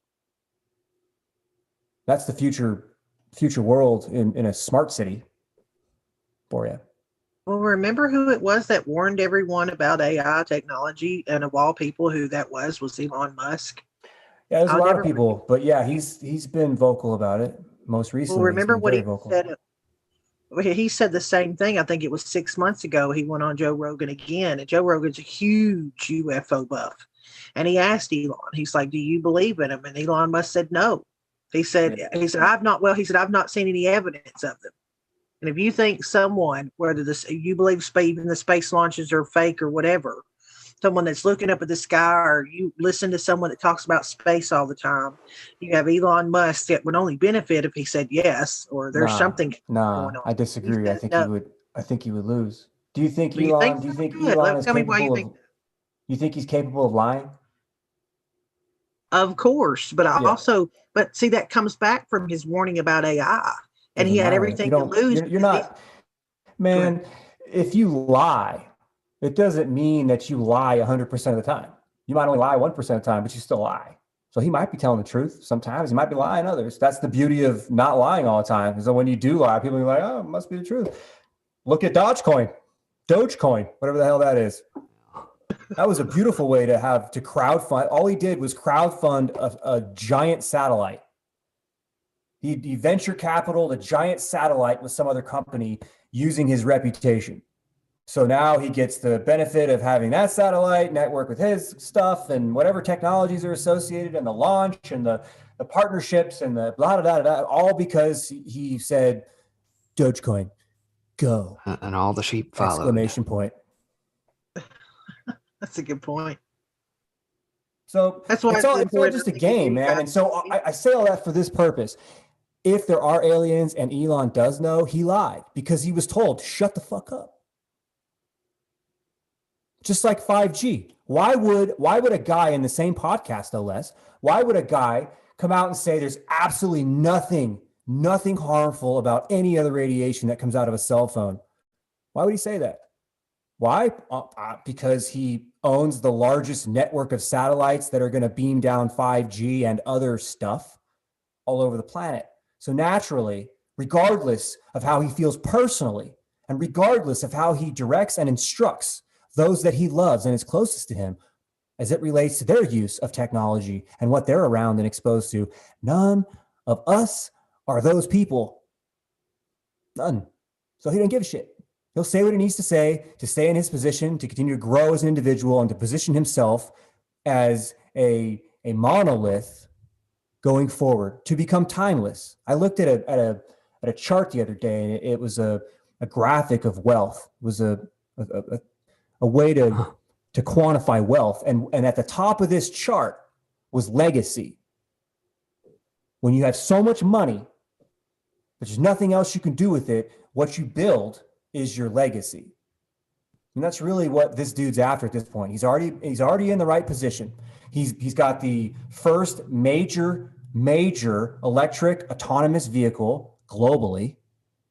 That's the future world in a smart city for you. Well, remember who it was that warned everyone about AI technology, and of all people, who that was Elon Musk. Yeah, there's a lot of people, but yeah, he's been vocal about it most recently. Well, remember what he said? He said the same thing. I think it was 6 months ago. He went on Joe Rogan again, and Joe Rogan's a huge UFO buff. And he asked Elon, he's like, "Do you believe in him?" And Elon Musk said no. He said, I've not seen any evidence of them. And if you think someone, whether you believe even the space launches are fake or whatever, someone that's looking up at the sky, or you listen to someone that talks about space all the time, you have Elon Musk that would only benefit if he said yes, or there's something going on. I disagree. I think he would lose. Do you think Do you Elon? think Do you think Good. Elon is Tell me why capable you think. You think he's capable of lying? Of course, but but see, that comes back from his warning about AI, and he had everything to lose. You're not, man. If you lie, it doesn't mean that you lie 100% of the time. You might only lie 1% of the time, but you still lie. So he might be telling the truth sometimes. He might be lying others. That's the beauty of not lying all the time. So when you do lie, people are like, "Oh, it must be the truth." Look at Dogecoin. Dogecoin, whatever the hell that is. That was a beautiful way to crowdfund. All he did was crowdfund a giant satellite. He venture capitaled a giant satellite with some other company using his reputation. So now he gets the benefit of having that satellite network with his stuff and whatever technologies are associated and the launch and the partnerships and the blah, blah, blah, blah, all because he said, Dogecoin, go. And all the sheep followed. Exclamation point. That's a good point. So that's why it's all just a game, man. And so I say all that for this purpose. If there are aliens and Elon does know, he lied because he was told, shut the fuck up. Just like 5G. Why would a guy in the same podcast, no less, why would a guy come out and say there's absolutely nothing harmful about any other radiation that comes out of a cell phone? Why would he say that? Why? Because he owns the largest network of satellites that are going to beam down 5G and other stuff all over the planet. So naturally, regardless of how he feels personally, and regardless of how he directs and instructs those that he loves and is closest to him, as it relates to their use of technology and what they're around and exposed to, none of us are those people. None. So he don't give a shit. He'll say what he needs to say to stay in his position, to continue to grow as an individual and to position himself as a monolith going forward, to become timeless. I looked at a chart the other day, and it was a graphic of wealth. It was a way to quantify wealth. And at the top of this chart was legacy. When you have so much money, but there's nothing else you can do with it, what you build is your legacy. And that's really what this dude's after at this point. He's already in the right position. He's got the first major electric autonomous vehicle globally,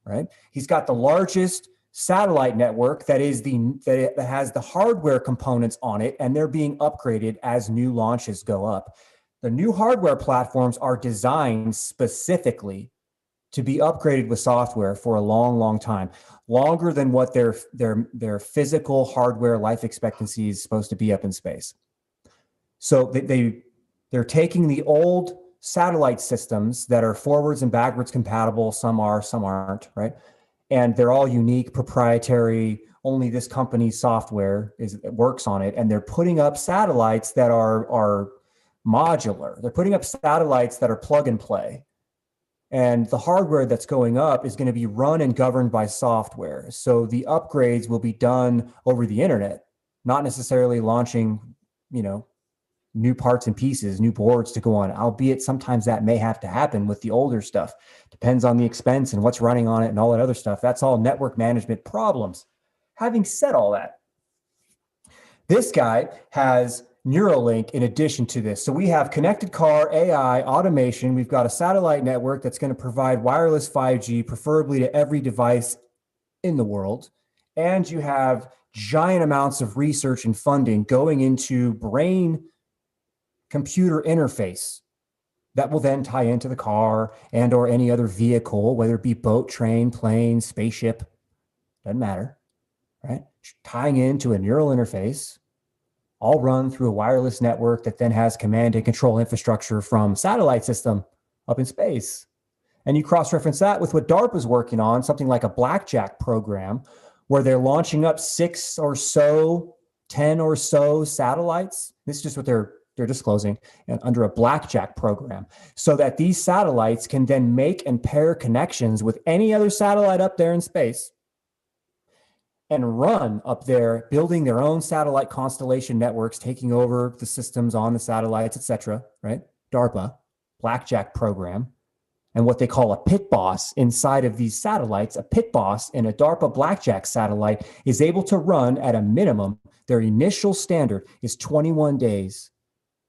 right? He's got the largest satellite network that has the hardware components on it, and they're being upgraded as new launches go up. The new hardware platforms are designed specifically to be upgraded with software for a long, long time, longer than what their physical hardware life expectancy is supposed to be up in space. So they're taking the old satellite systems that are forwards and backwards compatible. Some are, some aren't, right? And they're all unique, proprietary. Only this company's software works on it. And they're putting up satellites that are modular. They're putting up satellites that are plug and play. And the hardware that's going up is going to be run and governed by software. So the upgrades will be done over the internet, not necessarily launching, new parts and pieces, new boards to go on, albeit sometimes that may have to happen with the older stuff. Depends on the expense and what's running on it and all that other stuff. That's all network management problems. Having said all that, this guy has Neuralink in addition to this. So we have connected car, AI, automation. We've got a satellite network that's going to provide wireless 5G, preferably to every device in the world. And you have giant amounts of research and funding going into brain computer interface that will then tie into the car and or any other vehicle, whether it be boat, train, plane, spaceship, doesn't matter, right? Tying into a neural interface, all run through a wireless network that then has command and control infrastructure from satellite system up in space. And you cross-reference that with what DARPA is working on, something like a blackjack program, where they're launching up 6 or so, 10 or so satellites. This is just what they're disclosing, and under a blackjack program, so that these satellites can then make and pair connections with any other satellite up there in space and run up there, building their own satellite constellation networks, taking over the systems on the satellites, etc. Right? DARPA, blackjack program, and what they call a pit boss inside of these satellites. A pit boss in a DARPA blackjack satellite is able to run at a minimum. Their initial standard is 21 days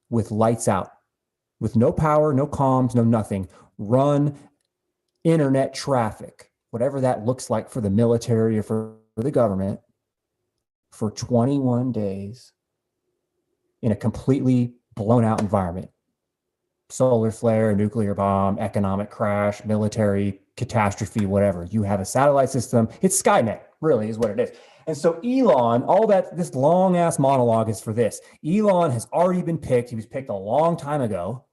with lights out, with no power, no comms, no nothing. Run internet traffic, whatever that looks like for the military or for the government, for 21 days in a completely blown out environment. Solar flare, nuclear bomb, economic crash, military catastrophe, whatever. You have a satellite system. It's Skynet. really is what it is. And so Elon, this long ass monologue is for this. Elon has already been picked. He was picked a long time ago,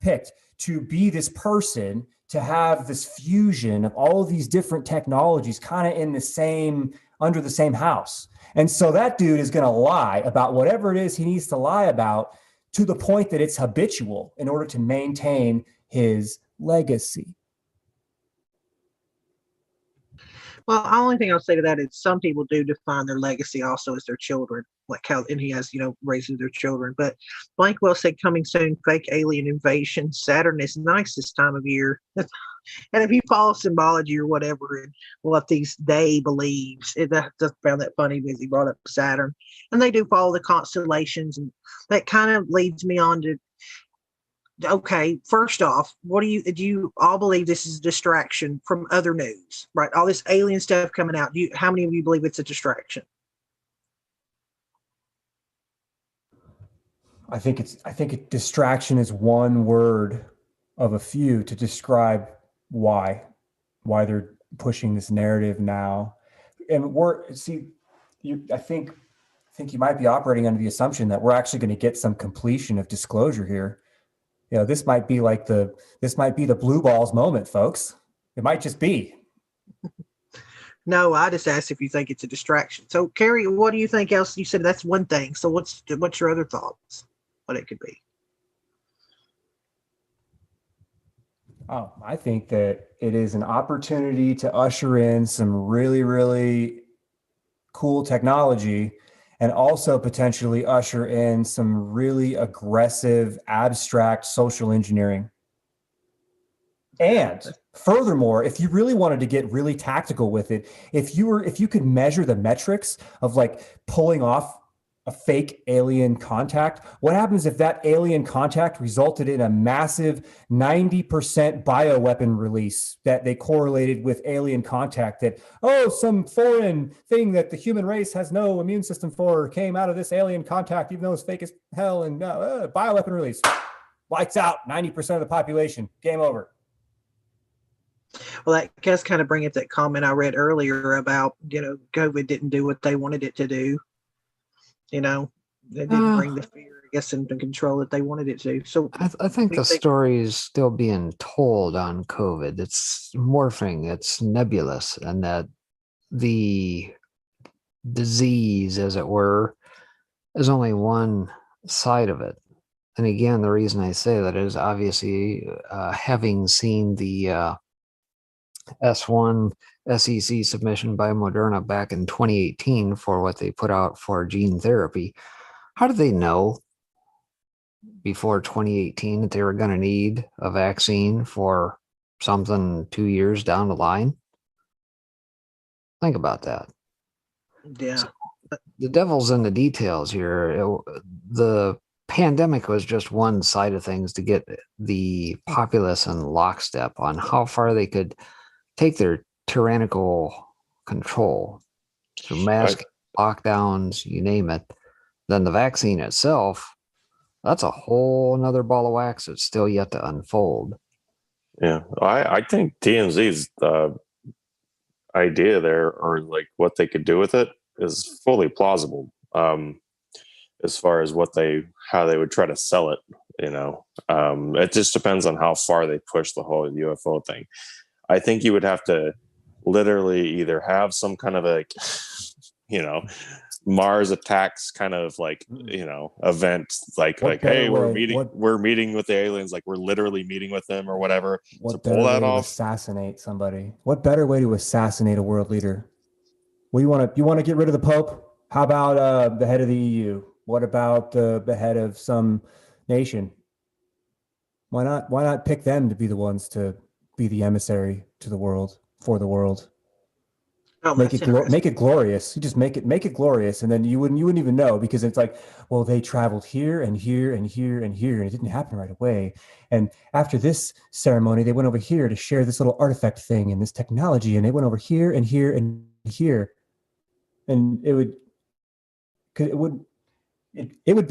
picked to be this person, to have this fusion of all of these different technologies kind of under the same house. And so that dude is going to lie about whatever it is he needs to lie about, to the point that it's habitual, in order to maintain his legacy. Well, the only thing I'll say to that is some people do define their legacy also as their children, like how, and he has, raises their children. But Blankwell said, coming soon, fake alien invasion. Saturn is nice this time of year. And if you follow symbology or whatever, and what they believes, I just found that funny because he brought up Saturn. And they do follow the constellations. And that kind of leads me on to, okay, first off, do you all believe this is a distraction from other news, right? All this alien stuff coming out. How many of you believe it's a distraction? I think distraction is one word of a few to describe why they're pushing this narrative now. And I think you might be operating under the assumption that we're actually going to get some completion of disclosure here. This might be the blue balls moment, folks. It might just be. No, I just asked if you think it's a distraction. So, Carrie, what do you think else? You said that's one thing. So what's your other thoughts? What it could be? Oh, I think that it is an opportunity to usher in some really, really cool technology, and also potentially usher in some really aggressive, abstract social engineering. And furthermore, if you really wanted to get really tactical with it, if you could measure the metrics of like pulling off a fake alien contact, what happens if that alien contact resulted in a massive 90% bioweapon release that they correlated with alien contact, that, some foreign thing that the human race has no immune system for came out of this alien contact, even though it's fake as hell, and bioweapon release, lights out, 90% of the population, game over. Well, that does kind of bring up that comment I read earlier about, COVID didn't do what they wanted it to do. They didn't bring the fear, I guess, into control that they wanted it to. So I think the story is still being told on COVID. It's morphing, it's nebulous, and that the disease, as it were, is only one side of it. And again, the reason I say that is obviously having seen the S1 SEC submission by Moderna back in 2018 for what they put out for gene therapy. How did they know before 2018 that they were going to need a vaccine for something 2 years down the line? Think about that. Yeah. So the devil's in the details here. The pandemic was just one side of things to get the populace in lockstep on how far they could take their tyrannical control through mask lockdowns, you name it. Then the vaccine itself, that's a whole nother ball of wax that's still yet to unfold. Yeah, I think TMZ's idea there, or like what they could do with it, is fully plausible. As far as how they would try to sell it, it just depends on how far they push the whole UFO thing. I think you would have to literally either have some kind of Mars attacks kind of event, hey, we're meeting with the aliens, like we're literally meeting with them or whatever, to pull that off. Assassinate somebody. What better way to assassinate a world leader? What do you want to get rid of the Pope? How about the head of the EU? What about the head of some nation? Why not pick them to be the ones to be the emissary to the world, for the world? Make it glorious. You just make it glorious, and then you wouldn't even know, because it's like, well, they traveled here and here and here and here, and it didn't happen right away. And after this ceremony, they went over here to share this little artifact thing and this technology, and they went over here and here and here, and it would be it would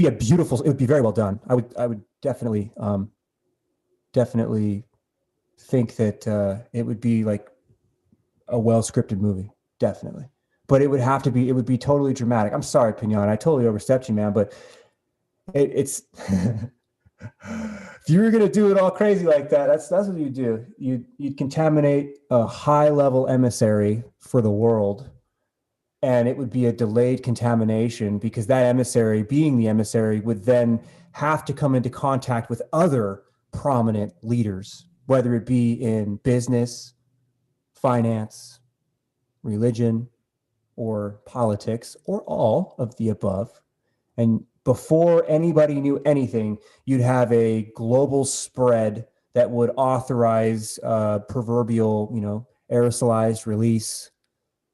be very well done. I would definitely think that it would be like a well-scripted movie, definitely. But it would be totally dramatic. I'm sorry, Pignon, I totally overstepped you, man, but it's if you were gonna do it all crazy like that, that's what you do. You'd contaminate a high-level emissary for the world, and it would be a delayed contamination because that emissary, being the emissary, would then have to come into contact with other prominent leaders, whether it be in business, finance, religion, or politics, or all of the above. And before anybody knew anything, you'd have a global spread that would authorize proverbial, aerosolized release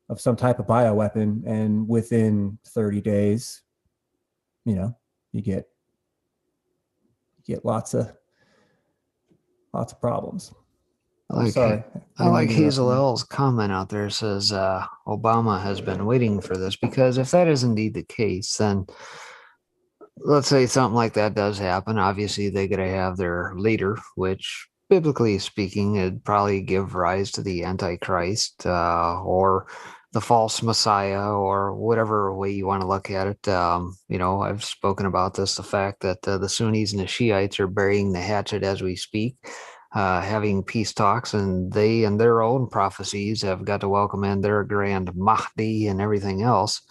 of some type of bioweapon. And within 30 days, you get lots of problems. I'm sorry. I like Hazel L's comment out there. Says Obama has been waiting for this, because if that is indeed the case, then let's say something like that does happen. Obviously, they got to have their leader, which biblically speaking, it'd probably give rise to the Antichrist or the false Messiah, or whatever way you want to look at it. I've spoken about this, the fact that the Sunnis and the Shiites are burying the hatchet as we speak, having peace talks, and they and their own prophecies have got to welcome in their grand Mahdi and everything else.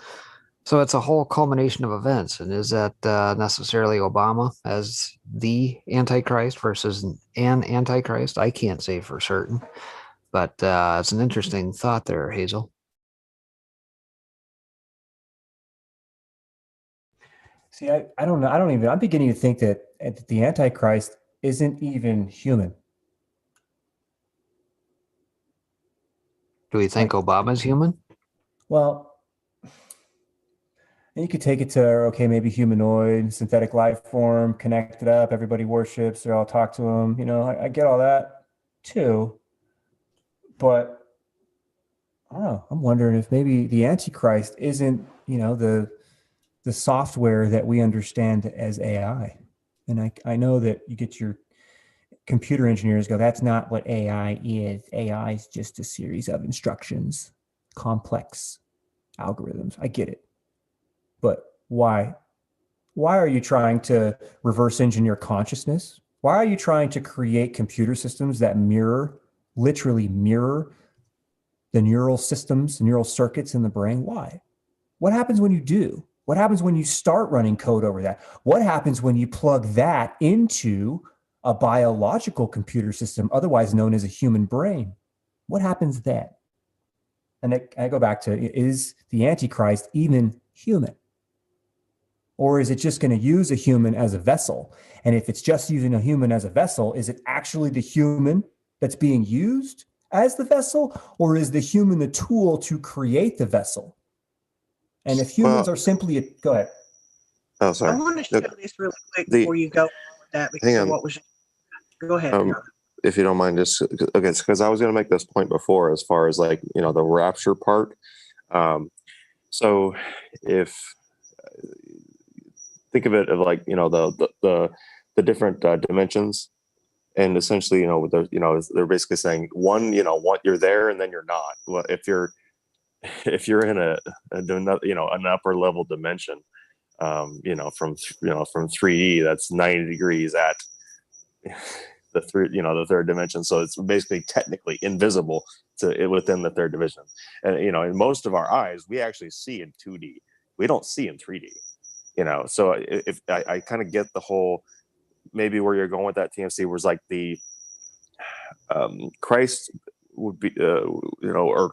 So it's a whole culmination of events. And is that necessarily Obama as the Antichrist versus an Antichrist? I can't say for certain, but it's an interesting thought there, Hazel. See, I don't know. I'm beginning to think that the Antichrist isn't even human. Do we think Obama's human? Well, you could take it to, okay, maybe humanoid, synthetic life form, connected up, everybody worships, they all talk to him. I get all that too. But I don't know. I'm wondering if maybe the Antichrist isn't, the software that we understand as AI. And I know that you get your computer engineers go, that's not what AI is. AI is just a series of instructions, complex algorithms. I get it. But why? Why are you trying to reverse engineer consciousness? Why are you trying to create computer systems that literally mirror the neural systems, neural circuits in the brain? Why? What happens when you do? What happens when you start running code over that? What happens when you plug that into a biological computer system, otherwise known as a human brain? What happens then? And I go back to, is the Antichrist even human? Or is it just going to use a human as a vessel? And if it's just using a human as a vessel, is it actually the human that's being used as the vessel? Or is the human the tool to create the vessel? And if humans are simply go ahead. Oh, sorry. I want to show this really quick before you go with that, because of what was. Go ahead. If you don't mind, just okay, because I was going to make this point before, as far as the rapture part. So if think of it of the different dimensions, and essentially they're basically saying one, what you're there and then you're not. Well, if you're in an upper level dimension, from 3D, that's 90 degrees at the third dimension. So it's basically technically invisible within the third division. And in most of our eyes, we actually see in 2D. We don't see in 3D. So if I kind of get the whole, maybe where you're going with that, TMC, was like the Christ would be or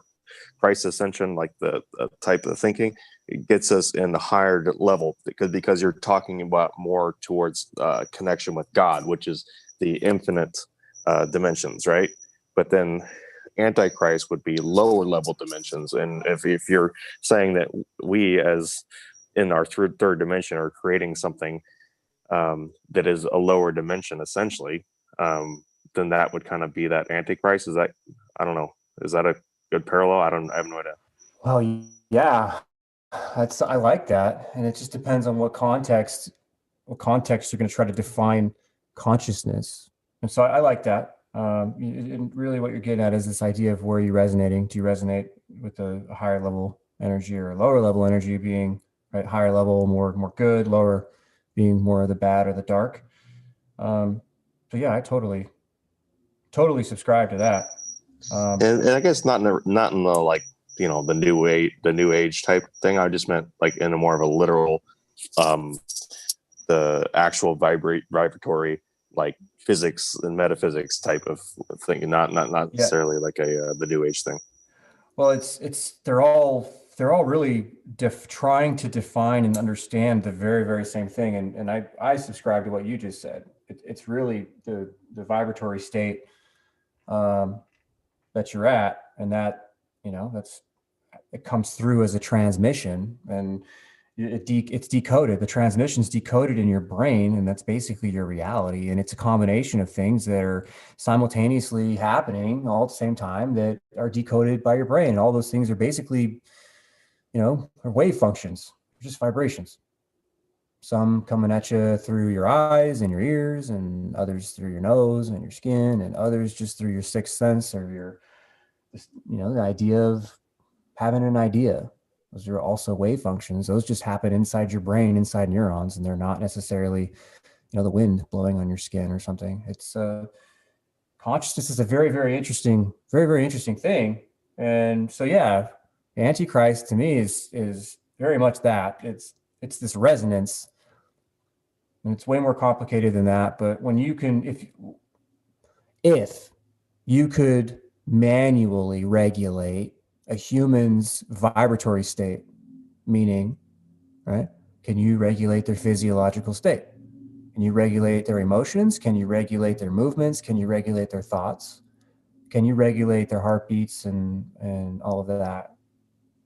Christ ascension, like the type of thinking, it gets us in the higher level, because you're talking about more towards connection with God, which is the infinite dimensions, right? But then Antichrist would be lower level dimensions. And if you're saying that we, as in our third dimension, are creating something that is a lower dimension, essentially, then that would kind of be that Antichrist. Is that, I don't know, is that a good parallel? I have no idea. Well, yeah, I like that. And it just depends on what context you're going to try to define consciousness. And so I like that. And really what you're getting at is this idea of where are you resonating? Do you resonate with a higher level energy or a lower level energy, being right, higher level, more good, lower being more of the bad or the dark? So yeah, I totally subscribe to that. And I guess not in the like, you know, the new age type thing. I just meant like in a more of a literal, the actual vibratory, like physics and metaphysics type of thing, not necessarily like the new age thing. Well, they're all really trying to define and understand the very, very same thing. And I subscribe to what you just said. It's really the vibratory state that you're at, and that, you know, it comes through as a transmission, and it's decoded. The transmission's decoded in your brain, and that's basically your reality. And it's a combination of things that are simultaneously happening all at the same time that are decoded by your brain. And all those things are basically, you know, are wave functions, just vibrations. Some coming at you through your eyes and your ears, and others through your nose and your skin, and others just through your sixth sense or your, you know, the idea of having an idea. Those are also wave functions. Those just happen inside your brain, inside neurons, and they're not necessarily, you know, the wind blowing on your skin or something. It's consciousness is a very, very interesting thing. And so, yeah, Antichrist to me is very much that. It's this resonance, and it's way more complicated than that. But when you can, if you could manually regulate a human's vibratory state, meaning, right? Can you regulate their physiological state? Can you regulate their emotions? Can you regulate their movements? Can you regulate their thoughts? Can you regulate their heartbeats and all of that?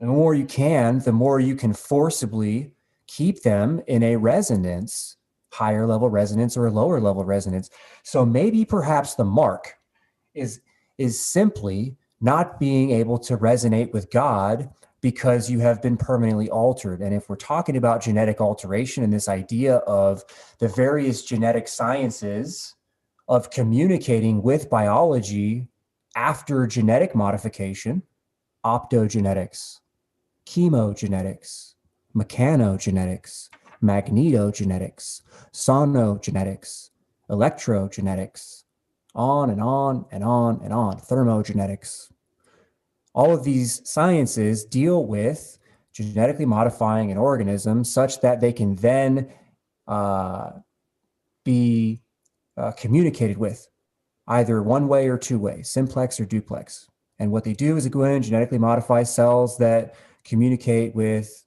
And the more you can, the more you can forcibly keep them in a resonance, higher level resonance or a lower level resonance. So maybe perhaps the mark is simply not being able to resonate with God because you have been permanently altered. And if we're talking about genetic alteration and this idea of the various genetic sciences of communicating with biology after genetic modification, optogenetics, chemogenetics, mechanogenetics, magnetogenetics, sonogenetics, electrogenetics, on and on and on and on, thermogenetics. All of these sciences deal with genetically modifying an organism such that they can then be communicated with either one way or two way, simplex or duplex. And what they do is they go in and genetically modify cells that communicate with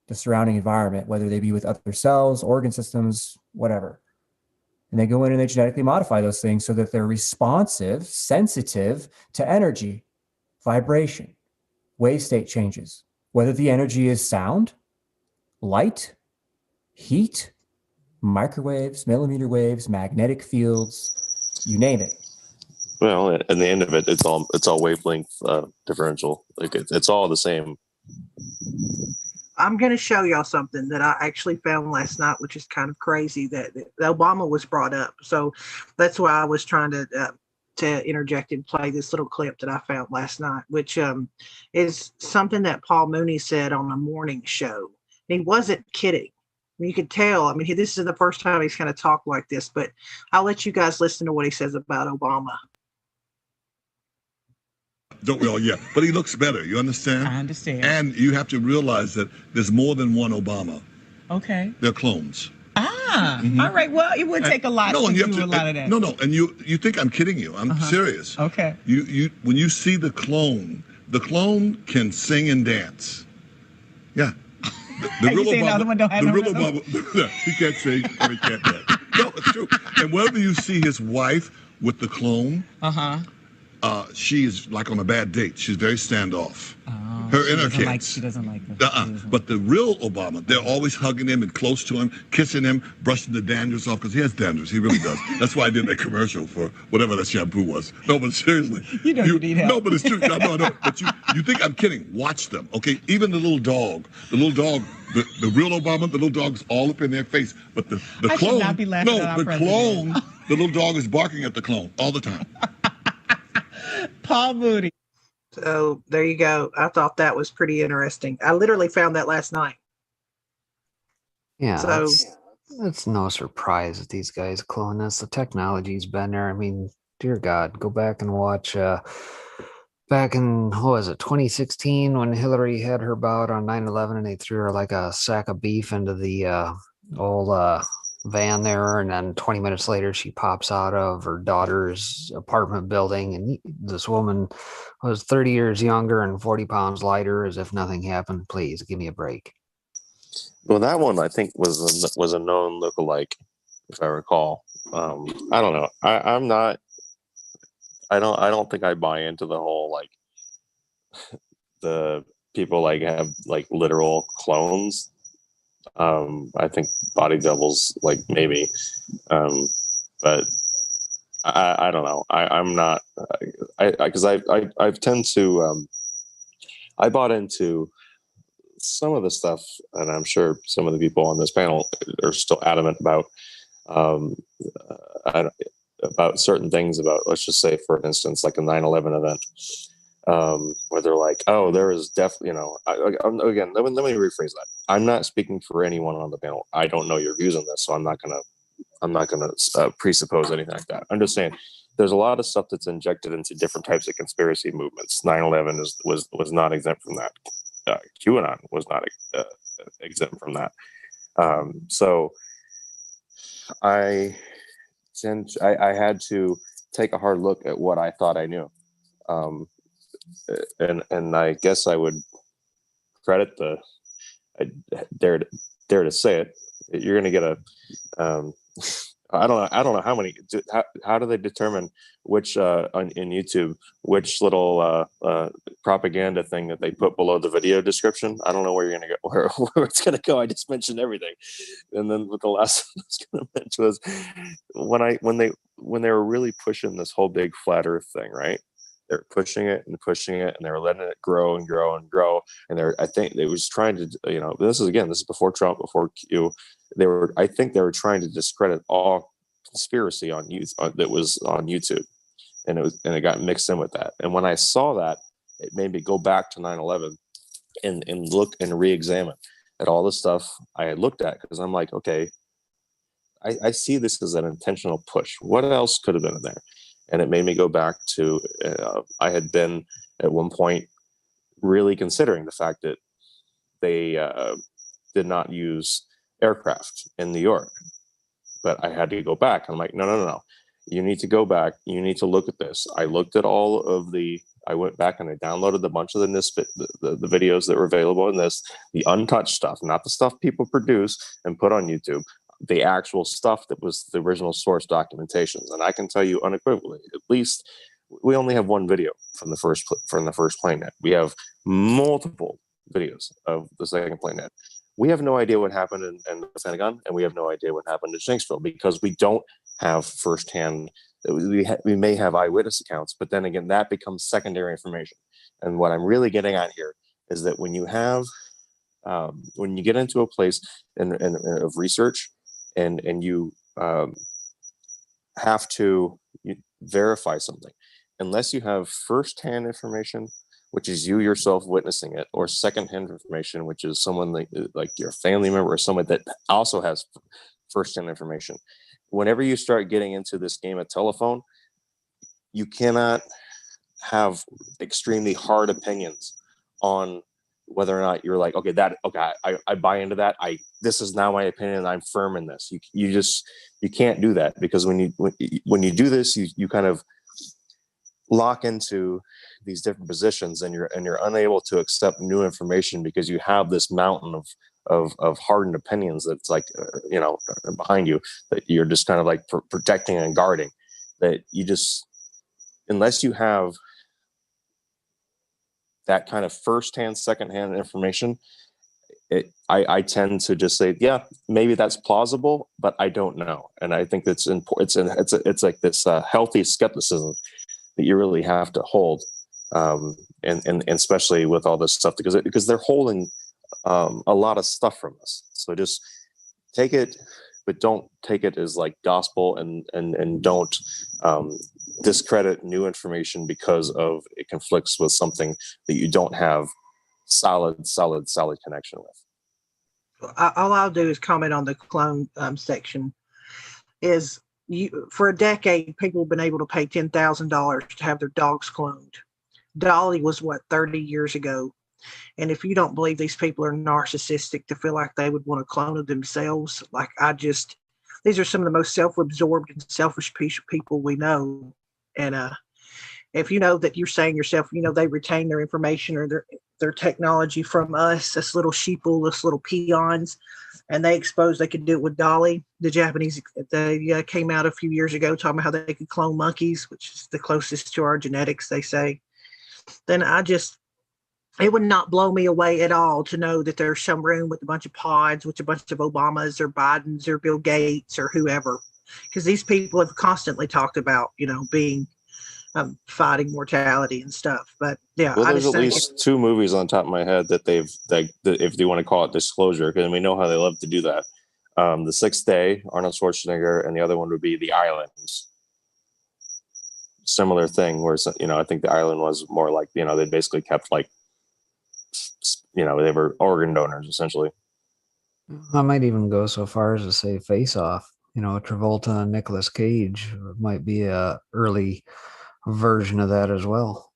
the surrounding environment, whether they be with other cells, organ systems, whatever. And they go in and they genetically modify those things so that they're responsive, sensitive to energy, vibration, wave state changes, whether the energy is sound, light, heat, microwaves, millimeter waves, magnetic fields, you name it. Well, at the end of it, it's all wavelength differential. Like it's all the same. I'm going to show y'all something that I actually found last night, which is kind of crazy that Obama was brought up. So that's why I was trying to interject and play this little clip that I found last night, which is something that Paul Mooney said on a morning show. He wasn't kidding. You could tell. I mean, this is the first time he's kind of talked like this, but I'll let you guys listen to what he says about Obama. Don't we all? Yeah. But he looks better. You understand? I understand. And you have to realize that there's more than one Obama. Okay. They're clones. Ah, all right. Well, it would take a lot to do a lot of that. No, and you think I'm kidding you. I'm serious. Okay. You when you see the clone can sing and dance. Yeah. The real Obama, the other one don't have no rhythm? Obama, he can't sing or he can't dance. No, it's true. And whenever you see his wife with the clone, she is like on a bad date. She's very standoff. Her inner kids. She doesn't like them. But the real Obama, they're always hugging him and close to him, kissing him, brushing the dandruff off, because he has dandruff. He really does. That's why I did that commercial for whatever that shampoo was. No, but seriously. You need help. No, but it's true. I know. But you think I'm kidding. Watch them, okay? Even the little dog, the real Obama, the little dog's all up in their face. But the clone, should not be laughing at our president. The little dog is barking at the clone all the time. Paul Mooney. So there you go. I thought that was pretty interesting. I literally found that last night. Yeah, So it's no surprise that these guys clone us. The technology's been there. I mean, dear God, go back and watch back in, what was it, 2016 when Hillary had her bout on 9/11 and they threw her like a sack of beef into the old van there, and then 20 minutes later she pops out of her daughter's apartment building, and this woman was 30 years younger and 40 pounds lighter, as if nothing happened. Please give me a break. Well, that one I think was a known lookalike, if I recall. I don't know. I'm not. I don't think I buy into the whole like the people like have like literal clones. I think body doubles, like maybe, but I don't know. I'm not. Because I tend to I bought into some of the stuff, and I'm sure some of the people on this panel are still adamant about about certain things. About, let's just say, for instance, like a 9/11 event. Where they're like, oh, there is definitely, again, let me rephrase that. I'm not speaking for anyone on the panel. I don't know your views on this, so I'm not gonna presuppose anything like that. I'm just saying there's a lot of stuff that's injected into different types of conspiracy movements. 9/11 was not exempt from that. QAnon was not exempt from that. So I had to take a hard look at what I thought I knew. And I guess I would credit I dare to say it. You're going to get a I don't know how many. How do they determine which in YouTube which little propaganda thing that they put below the video description? I don't know where you're going to go, where it's going to go. I just mentioned everything, and then with the last one I was going to mention was when they were really pushing this whole big flat Earth thing, right? They're pushing it, and they were letting it grow and grow and grow. And I think they was trying to, this is before Trump, before Q. I think they were trying to discredit all conspiracy on that was on YouTube, and it got mixed in with that. And when I saw that, it made me go back to 9/11 and look and re-examine at all the stuff I had looked at, because I'm like, okay, I see this as an intentional push. What else could have been in there? And it made me go back to, I had been at one point really considering the fact that they did not use aircraft in New York. But I had to go back. I'm like, no. You need to go back. You need to look at this. I looked at I went back and I downloaded a bunch of the videos that were available in this, the untouched stuff, not the stuff people produce and put on YouTube. The actual stuff that was the original source documentations. And I can tell you unequivocally, at least we only have one video from the first plane net. We have multiple videos of the second plane net. We have no idea what happened in the Pentagon, and we have no idea what happened in Shanksville, because we don't have firsthand. We may have eyewitness accounts, but then again, that becomes secondary information. And what I'm really getting at here is that when you get into a place of research, and you have to verify something, unless you have firsthand information, which is you yourself witnessing it, or secondhand information, which is someone like your family member or someone that also has firsthand information. Whenever you start getting into this game of telephone, you cannot have extremely hard opinions on whether or not you're like, I buy into that. This is now my opinion, and I'm firm in this. You can't do that, because when you do this, you kind of lock into these different positions, and you're unable to accept new information, because you have this mountain of hardened opinions that's like behind you, that you're just kind of like protecting and guarding, that you just, unless you have that kind of firsthand, secondhand information, I tend to just say, yeah, maybe that's plausible, but I don't know. And I think that's important. It's like this healthy skepticism that you really have to hold, and especially with all this stuff, because they're holding a lot of stuff from us. So just take it but don't take it as like gospel, and don't discredit new information because of it conflicts with something that you don't have solid connection with. All I'll do is comment on the clone section. Is for a decade, people have been able to pay $10,000 to have their dogs cloned. Dolly was 30 years ago. And if you don't believe these people are narcissistic to feel like they would want to clone of themselves, these are some of the most self-absorbed and selfish people we know. And if you know that you're saying yourself, they retain their information or their technology from us, us little sheeple, us little peons, and they could do it with Dolly. The Japanese, they came out a few years ago talking about how they could clone monkeys, which is the closest to our genetics, they say. Then it would not blow me away at all to know that there's some room with a bunch of pods, with a bunch of Obamas or Bidens or Bill Gates or whoever, because these people have constantly talked about, being fighting mortality and stuff. But yeah, well, there's at least two movies on top of my head that if you want to call it disclosure, because we know how they love to do that. The Sixth Day, Arnold Schwarzenegger, and the other one would be The Islands. Similar thing, where I think The Island was more like they basically kept like they were organ donors essentially. I might even go so far as to say Face Off. Travolta and Nicolas Cage might be a early version of that as well.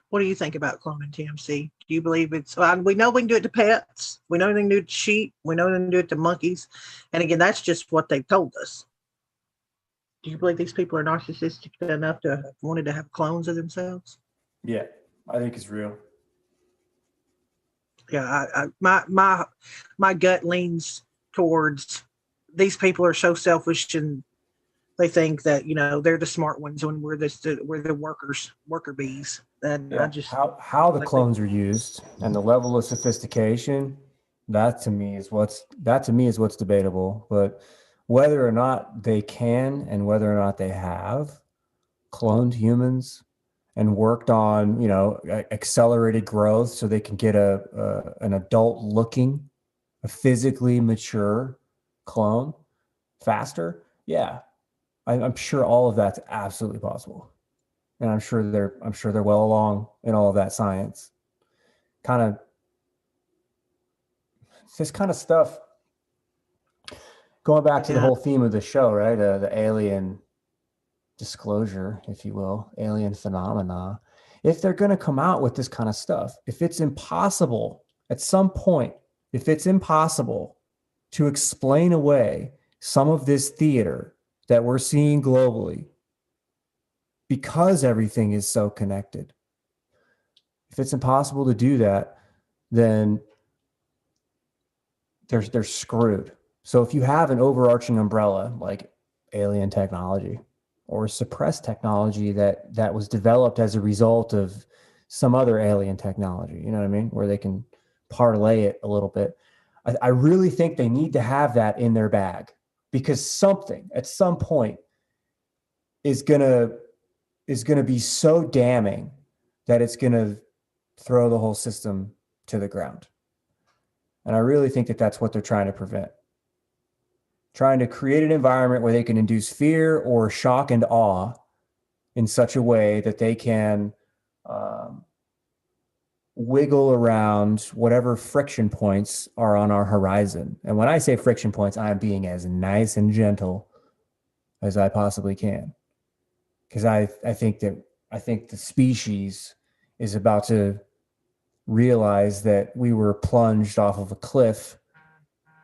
What do you think about cloning, TMC? Do you believe it's? We know we can do it to pets. We know we can do it to sheep. We know we can do it to monkeys. And again, that's just what they've told us. Do you believe these people are narcissistic enough to have wanted to have clones of themselves? Yeah, I think it's real. Yeah, my gut leans towards these people are so selfish, and they think that they're the smart ones when we're the worker bees. And yeah. How the clones are used and the level of sophistication, that to me is what's debatable. But whether or not they can and whether or not they have cloned humans and worked on accelerated growth so they can get an adult looking, a physically mature clone faster, yeah, I'm sure all of that's absolutely possible, and I'm sure they're well along in all of that science. This kind of stuff. Going back to the whole theme of the show, right? The alien disclosure, if you will, alien phenomena. If they're going to come out with this kind of stuff, if it's impossible at some point, if it's impossible to explain away some of this theater that we're seeing globally, because everything is so connected, if it's impossible to do that, then they're screwed. So if you have an overarching umbrella like alien technology or suppressed technology that was developed as a result of some other alien technology, you know what I mean, where they can parlay it a little bit, I really think they need to have that in their bag, because something at some point is gonna be so damning that it's gonna throw the whole system to the ground. And I really think that that's what they're trying to prevent. Trying to create an environment where they can induce fear or shock and awe in such a way that they can wiggle around whatever friction points are on our horizon. And when I say friction points, I am being as nice and gentle as I possibly can. Because I think the species is about to realize that we were plunged off of a cliff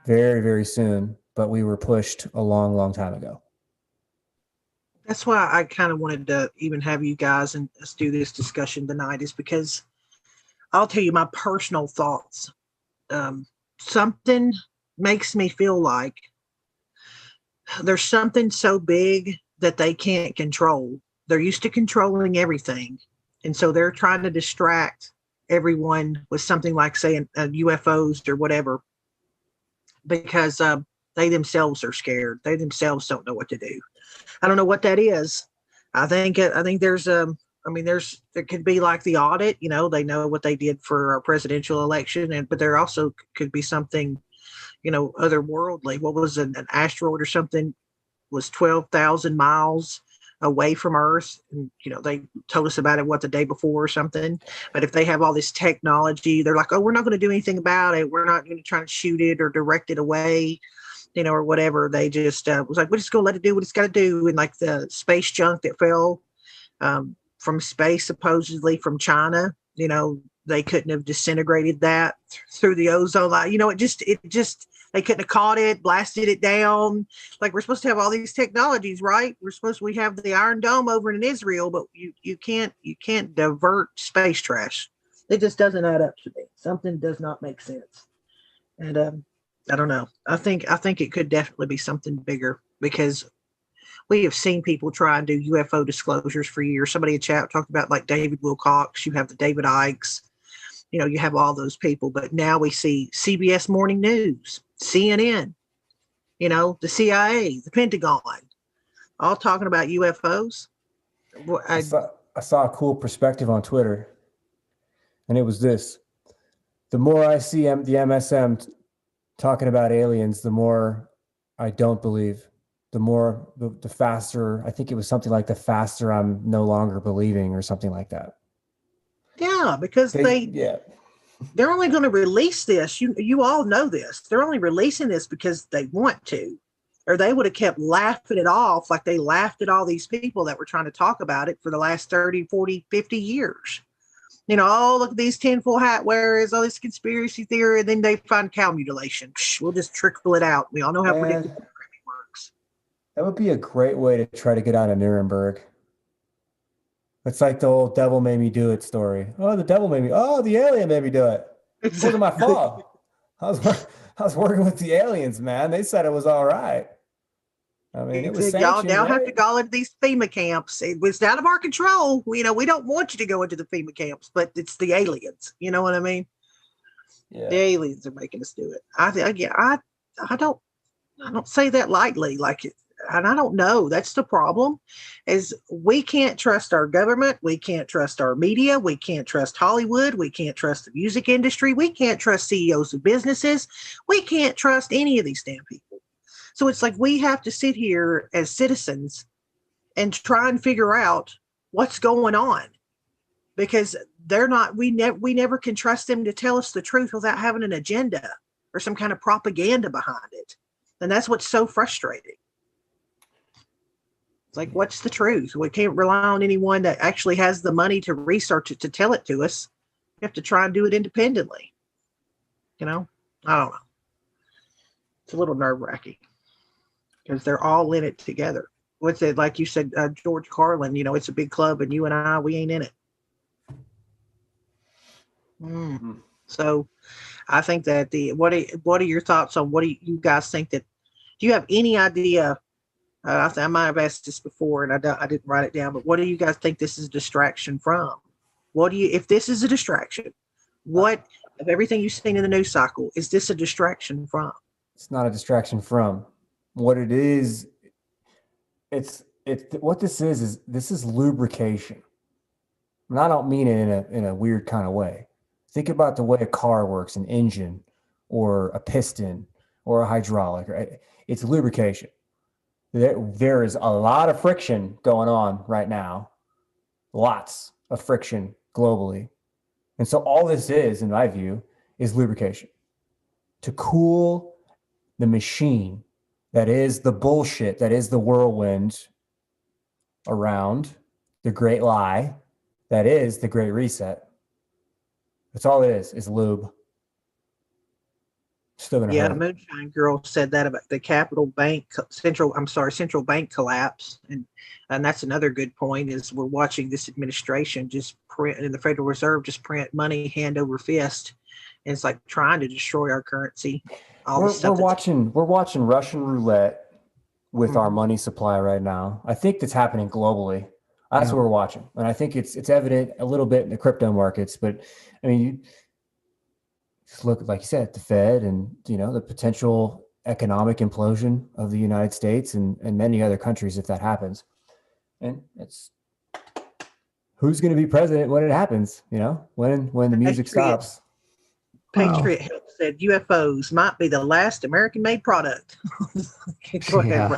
very, very soon, but we were pushed a long, long time ago. That's why I kind of wanted to even have you guys and us do this discussion tonight, is because I'll tell you my personal thoughts. Something makes me feel like there's something so big that they can't control. They're used to controlling everything. And so they're trying to distract everyone with something like, say, UFOs or whatever, because they themselves are scared. They themselves don't know what to do. I don't know what that is. I think there's there could be like the audit, they know what they did for our presidential election, but there also could be something, otherworldly. What was an asteroid or something was 12,000 miles away from Earth. And, they told us about it, the day before or something. But if they have all this technology, they're like, oh, we're not going to do anything about it. We're not going to try to shoot it or direct it away, or whatever. They just was like, we're just going to let it do what it's got to do. And like the space junk that fell from space, supposedly from China, they couldn't have disintegrated that through the ozone line. They couldn't have caught it, blasted it down. Like, we're supposed to have all these technologies, right? We have the Iron Dome over in Israel, but you can't divert space trash. It just doesn't add up to me. Something does not make sense. And I don't know. I think it could definitely be something bigger, because we have seen people try and do UFO disclosures for years. Somebody in chat talked about like David Wilcox. You have the David Ikes. You have all those people. But now we see CBS Morning News, CNN, the CIA, the Pentagon, all talking about UFOs. I saw a cool perspective on Twitter, and it was this: the more I see the MSM talking about aliens, the more I don't believe. The faster, I think it was something like the faster I'm no longer believing, or something like that. Yeah, because they're only going to release this. You all know this. They're only releasing this because they want to, or they would have kept laughing it off like they laughed at all these people that were trying to talk about it for the last 30, 40, 50 years. Oh, look at these tinfoil hat wearers, all this conspiracy theory, and then they find cow mutilation. We'll just trickle it out. We all know how predictable it works. That would be a great way to try to get out of Nuremberg. It's like the old devil made me do it story. Oh, the alien made me do it. It wasn't my fault. I was working with the aliens, man. They said it was all right. I mean, it was y'all now have to go into these FEMA camps. It was out of our control. We don't want you to go into the FEMA camps, but it's the aliens. You know what I mean? Yeah. The aliens are making us do it. I don't say that lightly. And I don't know. That's the problem, is we can't trust our government. We can't trust our media. We can't trust Hollywood. We can't trust the music industry. We can't trust CEOs of businesses. We can't trust any of these damn people. So it's like we have to sit here as citizens and try and figure out what's going on, because we never can trust them to tell us the truth without having an agenda or some kind of propaganda behind it. And that's what's so frustrating. It's like, what's the truth? We can't rely on anyone that actually has the money to research it, to tell it to us. We have to try and do it independently. I don't know. It's a little nerve-wracking because they're all in it together. What's it, like you said, George Carlin, it's a big club and you and I, we ain't in it. So I think that what are your thoughts on, what do you guys think do you have any idea? I might have asked this before and I didn't write it down, but what do you guys think this is a distraction from? If this is a distraction, what of everything you've seen in the news cycle, is this a distraction from? It's not a distraction from. What it is, what this is lubrication. And I don't mean it in a weird kind of way. Think about the way a car works, an engine or a piston or a hydraulic. Right? It's lubrication. There is a lot of friction going on right now, lots of friction globally. And so all this is, in my view, is lubrication to cool the machine that is the bullshit, that is the whirlwind around the great lie, that is the great reset. That's all it is lube. Still gonna hurt. Moonshine Girl said that about the central bank collapse, and that's another good point. Is we're watching this administration just print, and the Federal Reserve just print money hand over fist, and it's like trying to destroy our currency. We're watching Russian roulette with our money supply right now. I think that's happening globally. That's what we're watching, and I think it's evident a little bit in the crypto markets. But I mean, you just look, like you said, at the Fed and the potential economic implosion of the United States and many other countries if that happens. And it's who's going to be president when it happens. When the music stops. Patriot Health said UFOs might be the last American-made product. Go ahead, Ray.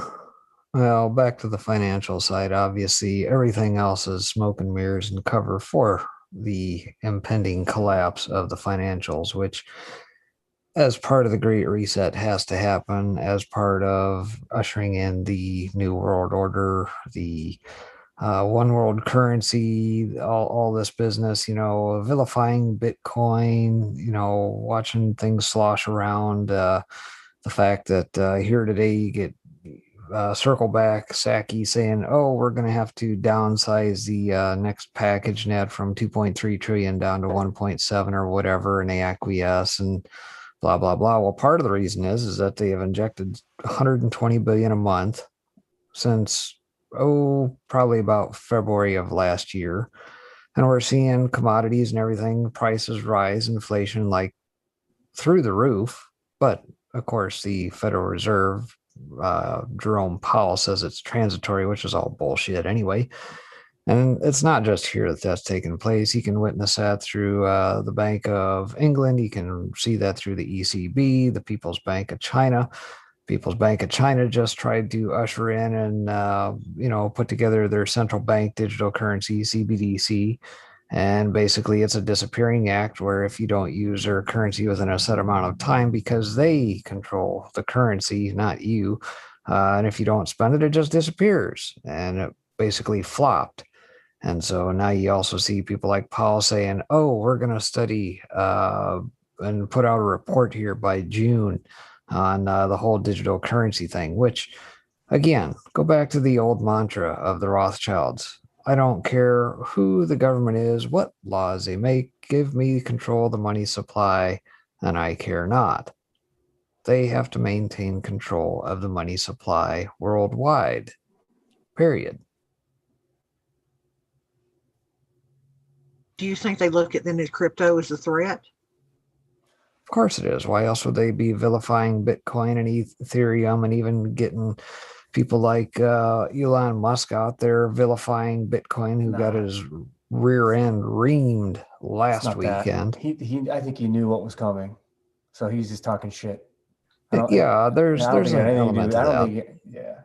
Well, back to the financial side. Obviously, everything else is smoke and mirrors and cover for the impending collapse of the financials, which, as part of the Great Reset, has to happen as part of ushering in the New World Order, the one world currency, all this business, vilifying Bitcoin, watching things slosh around. The fact that here today you get circle back Psaki saying, oh, we're going to have to downsize the next package net from 2.3 trillion down to 1.7 or whatever, and they acquiesce and blah, blah, blah. Well, part of the reason is that they have injected 120 billion a month since probably about February of last year. And we're seeing commodities and everything, prices rise, inflation like through the roof. But of course, the Federal Reserve, Jerome Powell says it's transitory, which is all bullshit anyway. And it's not just here that's taking place. You can witness that through the Bank of England. You can see that through the ECB, the People's Bank of China. People's Bank of China just tried to usher in and, put together their central bank digital currency, CBDC. And basically, it's a disappearing act where if you don't use their currency within a set amount of time, because they control the currency, not you. And if you don't spend it, it just disappears. And it basically flopped. And so now you also see people like Powell saying, oh, we're going to study and put out a report here by June on the whole digital currency thing, which, again, go back to the old mantra of the Rothschilds. I don't care who the government is, what laws they make, give me control of the money supply, and I care not. They have to maintain control of the money supply worldwide, period. Do you think they look at then as crypto as a threat? Of course it is. Why else would they be vilifying Bitcoin and Ethereum and even getting people like Elon Musk out there vilifying Bitcoin, who got his rear end reamed last weekend? I think he knew what was coming, so he's just talking shit. There's an element of that.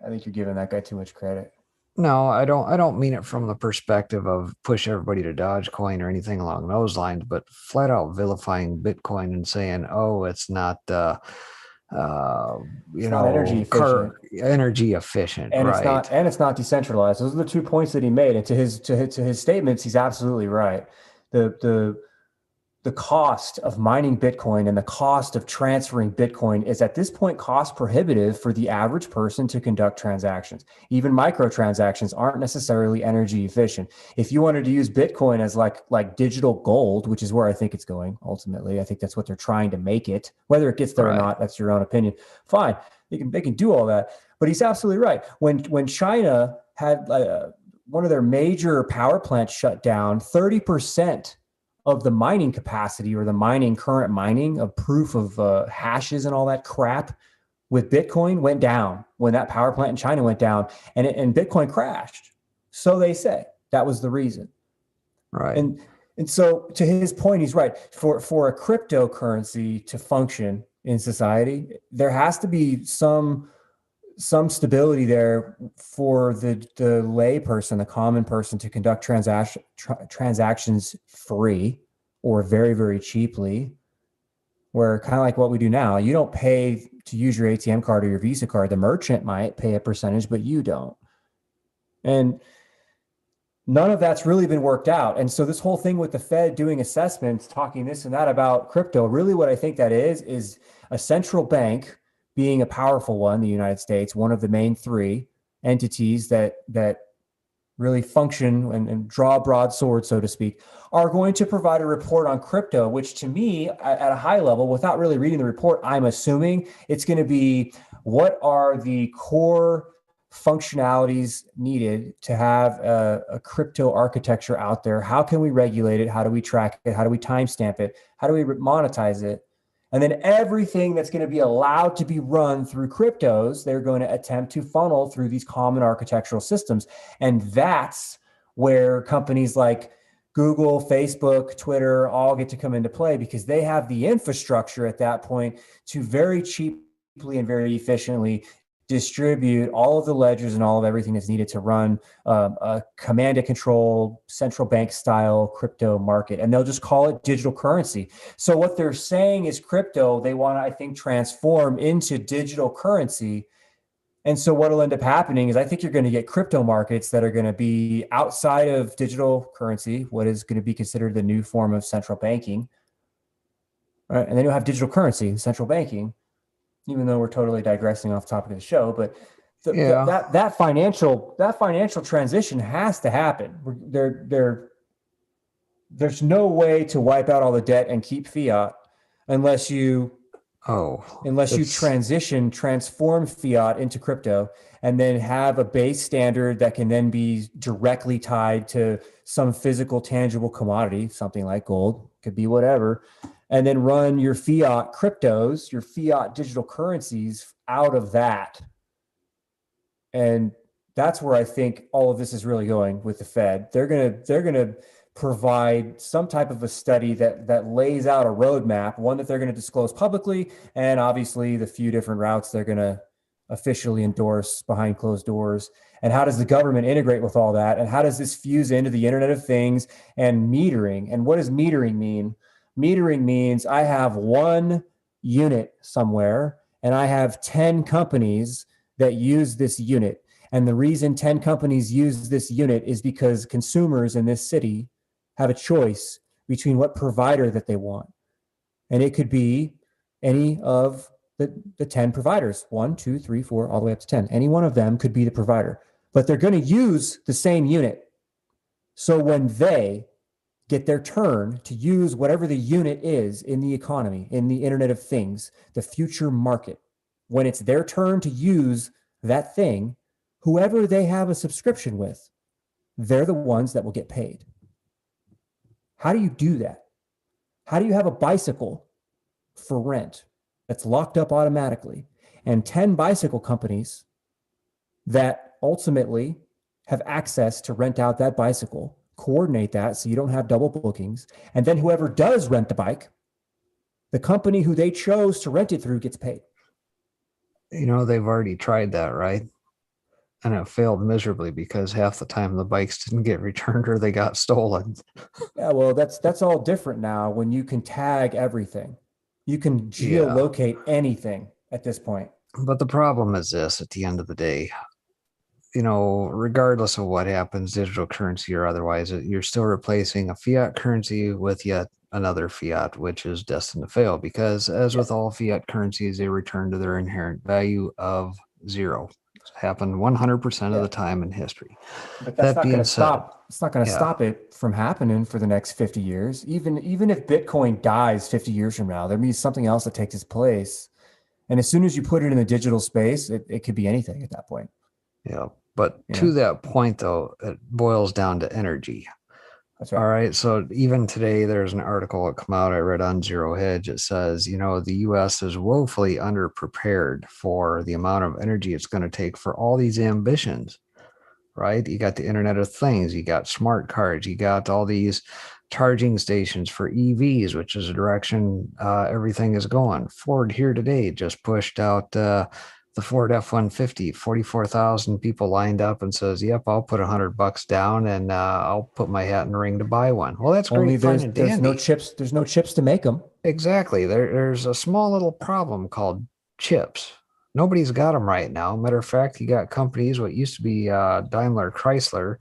I think you're giving that guy too much credit. No, I don't mean it from the perspective of push everybody to Dogecoin or anything along those lines, but flat out vilifying Bitcoin and saying, oh, it's not energy efficient, and right? It's not decentralized. Those are the 2 points that he made. And to his statements, he's absolutely right. The cost of mining Bitcoin and the cost of transferring Bitcoin is at this point cost prohibitive for the average person to conduct transactions. Even microtransactions aren't necessarily energy efficient. If you wanted to use Bitcoin as like digital gold, which is where I think it's going ultimately, I think that's what they're trying to make it. Whether it gets there or not, that's your own opinion. Fine, they can do all that. But he's absolutely right. When China had one of their major power plants shut down, 30% of the mining capacity or the current mining of proof of hashes and all that crap with Bitcoin went down when that power plant in China went down, and Bitcoin crashed. So they say that was the reason. Right. And so to his point, he's right. For a cryptocurrency to function in society, there has to be some stability there for the lay person, the common person, to conduct transactions free or very, very cheaply, where kind of like what we do now, you don't pay to use your ATM card or your Visa card. The merchant might pay a percentage, but you don't. And none of that's really been worked out. And so this whole thing with the Fed doing assessments, talking this and that about crypto, really what I think that is a central bank, being a powerful one, the United States, one of the main three entities that really function and draw a broad sword, so to speak, are going to provide a report on crypto, which to me, at a high level, without really reading the report, I'm assuming it's going to be what are the core functionalities needed to have a crypto architecture out there? How can we regulate it? How do we track it? How do we timestamp it? How do we monetize it? And then everything that's going to be allowed to be run through cryptos, they're going to attempt to funnel through these common architectural systems. And that's where companies like Google, Facebook, Twitter all get to come into play because they have the infrastructure at that point to very cheaply and very efficiently distribute all of the ledgers and all of everything that's needed to run a command and control central bank style crypto market. And they'll just call it digital currency. So what they're saying is crypto, they want to, I think, transform into digital currency. And so what will end up happening is I think you're going to get crypto markets that are going to be outside of digital currency, what is going to be considered the new form of central banking. Right? And then you'll have digital currency, central banking, even though we're totally digressing off topic of the show, but that financial transition has to happen. There's no way to wipe out all the debt and keep fiat unless you transform fiat into crypto and then have a base standard that can then be directly tied to some physical, tangible commodity, something like gold, could be whatever, and then run your fiat cryptos, your fiat digital currencies out of that. And that's where I think all of this is really going with the Fed. They're gonna provide some type of a study that lays out a roadmap, one that they're going to disclose publicly, and obviously the few different routes they're going to officially endorse behind closed doors. And how does the government integrate with all that? And how does this fuse into the Internet of Things and metering? And what does metering mean? Metering means I have one unit somewhere and I have 10 companies that use this unit. And the reason 10 companies use this unit is because consumers in this city have a choice between what provider that they want. And it could be any of the 10 providers, 1, 2, 3, 4, all the way up to 10. Any one of them could be the provider, but they're going to use the same unit. So when they get their turn to use whatever the unit is in the economy, in the Internet of Things, the future market, when it's their turn to use that thing, whoever they have a subscription with, they're the ones that will get paid. How do you do that? How do you have a bicycle for rent that's locked up automatically and 10 bicycle companies that ultimately have access to rent out that bicycle, coordinate that so you don't have double bookings, and then whoever does rent the bike, the company who they chose to rent it through gets paid? You know, they've already tried that, right? And it failed miserably because half the time the bikes didn't get returned or they got stolen. Yeah, well, that's all different now when you can tag everything. You can geolocate anything at this point. But the problem is this, at the end of the day, you know, regardless of what happens, digital currency or otherwise, you're still replacing a fiat currency with yet another fiat, which is destined to fail because as with all fiat currencies, they return to their inherent value of zero. It's happened 100% of the time in history. But that's not going to stop. It's not going to stop it from happening for the next 50 years. Even if Bitcoin dies 50 years from now, there may be something else that takes its place. And as soon as you put it in the digital space, it could be anything at that point. Yeah. But to that point, though, it boils down to energy. That's right. All right. So even today, there's an article that come out I read on Zero Hedge. It says, you know, the U.S. is woefully underprepared for the amount of energy it's going to take for all these ambitions, right? You got the Internet of Things, you got smart cards, you got all these charging stations for EVs, which is the direction everything is going. Ford here today just pushed out the Ford F-150, 44,000 people lined up and says, yep, I'll put $100 down and I'll put my hat in the ring to buy one. Well, that's great. Only there's no chips. There's no chips to make them. Exactly. There's a small little problem called chips. Nobody's got them right now. Matter of fact, you got companies, what used to be Daimler Chrysler,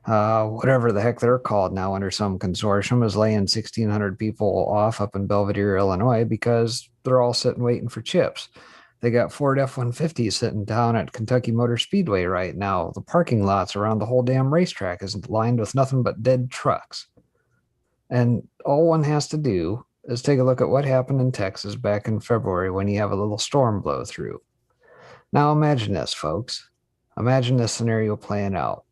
whatever the heck they're called now under some consortium, is laying 1,600 people off up in Belvedere, Illinois, because they're all sitting waiting for chips. They got Ford F-150 sitting down at Kentucky Motor Speedway right now. The parking lots around the whole damn racetrack is lined with nothing but dead trucks. And all one has to do is take a look at what happened in Texas back in February when you have a little storm blow through. Now imagine this, folks. Imagine this scenario playing out.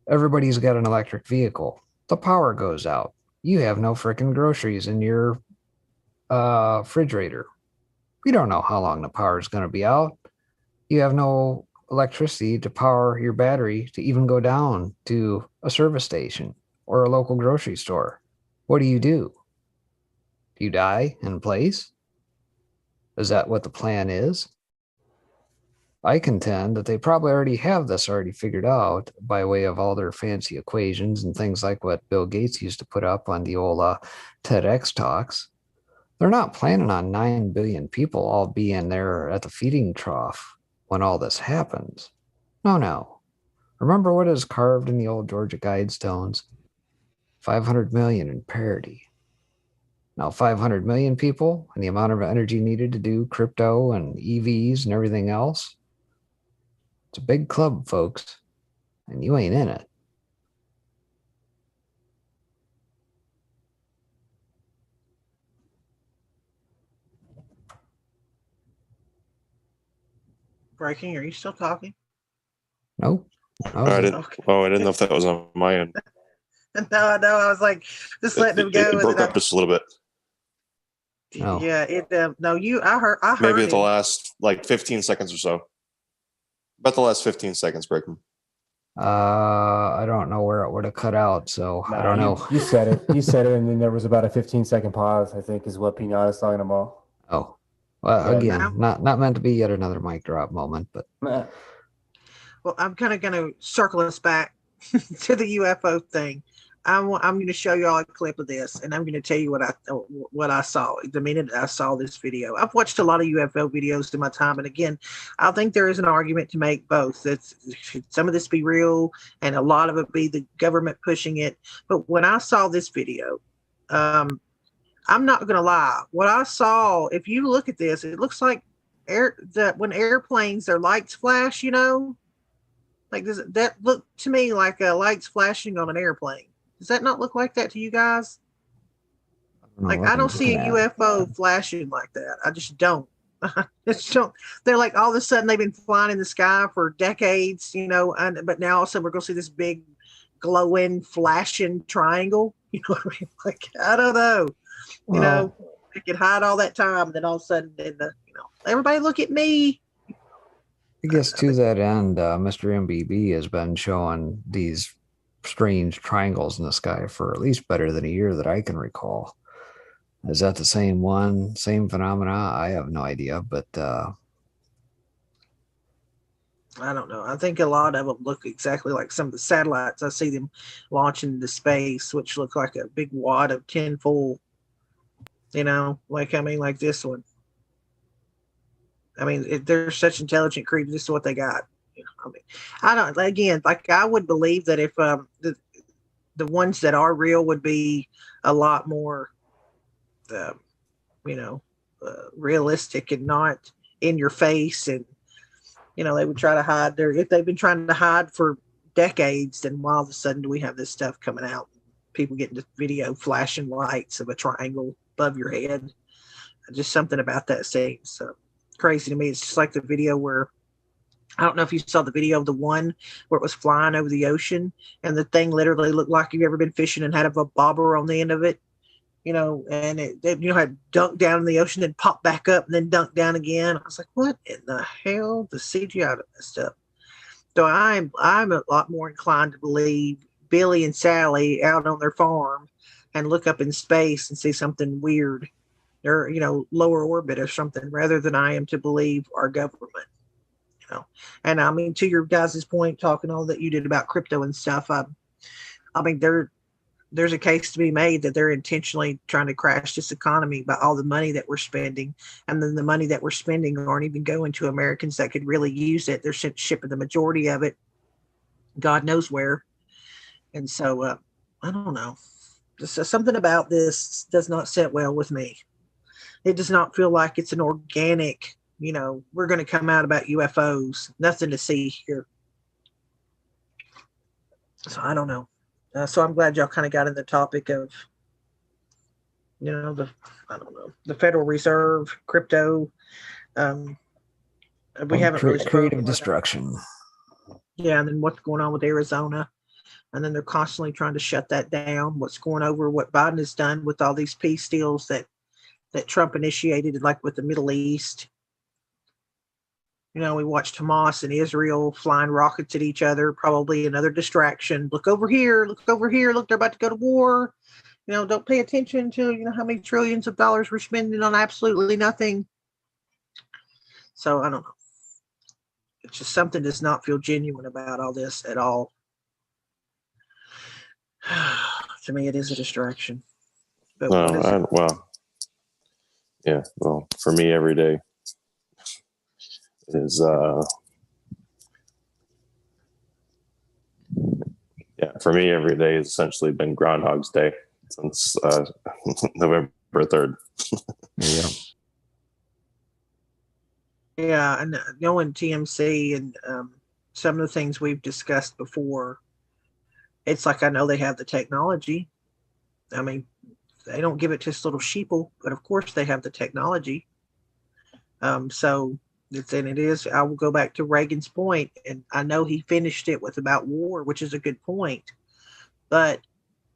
Everybody's got an electric vehicle. The power goes out. You have no freaking groceries in your refrigerator. We don't know how long the power is going to be out. You have no electricity to power your battery to even go down to a service station. or a local grocery store, what do? Do you die in place? Is that what the plan is? I contend that they probably already have this already figured out by way of all their fancy equations and things like what Bill Gates used to put up on the old TEDx talks. They're not planning on 9 billion people all being there at the feeding trough when all this happens. No. Remember what is carved in the old Georgia Guidestones? 500 million in parity. Now, 500 million people and the amount of energy needed to do crypto and EVs and everything else. It's a big club, folks, and you ain't in it. Breaking, are you still talking? Nope. I didn't know if that was on my end. No, I was like, just letting them go. It broke up just a little bit. No. Yeah, I heard Maybe at the him. last 15 seconds or so. About the last 15 seconds, Breaking. I don't know where it would have cut out, so I don't know. You said it. You said it, and then there was about a 15-second pause, I think, is what Pinata's talking about. Oh. Well, Yeah, again, not meant to be yet another mic drop moment, but Well, I'm kind of going to circle us back to the UFO thing. I'm going to show you all a clip of this, and I'm going to tell you what I saw the minute I saw this video. I've watched a lot of UFO videos in my time, and again, I think there is an argument to make both. That some of this be real, and a lot of it be the government pushing it. But when I saw this video, I'm not going to lie. What I saw, if you look at this, it looks like when airplanes, their lights flash. Like that looked to me like lights flashing on an airplane. Does that not look like that to you guys? I don't see a UFO flashing like that. I just don't. They're like all of a sudden they've been flying in the sky for decades, but now all of a sudden we're going to see this big glowing, flashing triangle. You know what I mean? Like, I don't know. They could hide all that time, and then all of a sudden, everybody look at me. I guess to that end, Mr. MBB has been showing these strange triangles in the sky for at least better than a year that I can recall. Is that the same one, same phenomena? I have no idea, but I don't know. I think a lot of them look exactly like some of the satellites. I see them launching into space, which look like a big wad of tinfoil, like this one. I mean, they're such intelligent creatures. This is what they got. I don't. Again, I would believe that if the ones that are real would be a lot more, realistic and not in your face, and they would try to hide if they've been trying to hide for decades, then all of a sudden do we have this stuff coming out? People getting this video flashing lights of a triangle above your head. Just something about that seems crazy to me. It's just like the video where, I don't know if you saw the video of the one where it was flying over the ocean and the thing literally looked like you've ever been fishing and had a bobber on the end of it, and it had dunked down in the ocean and popped back up and then dunked down again. I was like, what in the hell? The CGI of that stuff. So I'm a lot more inclined to believe Billy and Sally out on their farm and look up in space and see something weird or, lower orbit or something, rather than I am to believe our government. And I mean, to your guys' point, talking all that you did about crypto and stuff, I mean, there's a case to be made that they're intentionally trying to crash this economy by all the money that we're spending, and then the money that we're spending aren't even going to Americans that could really use it. They're shipping the majority of it, God knows where. And so I don't know. Just something about this does not sit well with me. It does not feel like it's an organic, we're going to come out about UFOs. Nothing to see here. So I don't know. So I'm glad y'all kind of got in the topic of, the Federal Reserve, crypto. We haven't really creative destruction. Yeah, and then what's going on with Arizona. And then they're constantly trying to shut that down. What's going over, what Biden has done with all these peace deals that Trump initiated, like with the Middle East. We watched Hamas and Israel flying rockets at each other, probably another distraction. Look over here, look over here, look, they're about to go to war. Don't pay attention to, how many trillions of dollars we're spending on absolutely nothing. So I don't know. It's just something does not feel genuine about all this at all. To me, it is a distraction. But for me, every day is for me, every day has essentially been Groundhog's Day since November 3rd. Yeah. Yeah, and knowing TMC and some of the things we've discussed before, it's like I know they have the technology. I mean, they don't give it to us little sheeple, but of course they have the technology. So it is. I will go back to Reagan's point, and I know he finished it with about war, which is a good point. But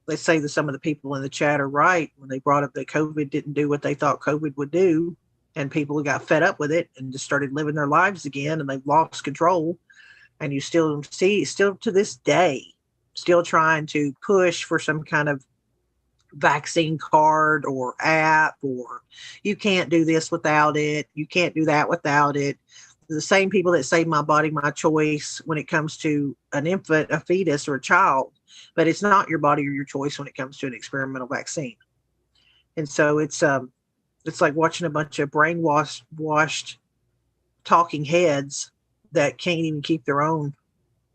let's say that some of the people in the chat are right when they brought up that COVID didn't do what they thought COVID would do. And people got fed up with it and just started living their lives again, and they've lost control. And you still to this day, still trying to push for some kind of vaccine card or app, or you can't do this without it. You can't do that without it. The same people that say my body, my choice when it comes to an infant, a fetus, or a child, but it's not your body or your choice when it comes to an experimental vaccine. And so it's like watching a bunch of brainwashed talking heads that can't even keep their own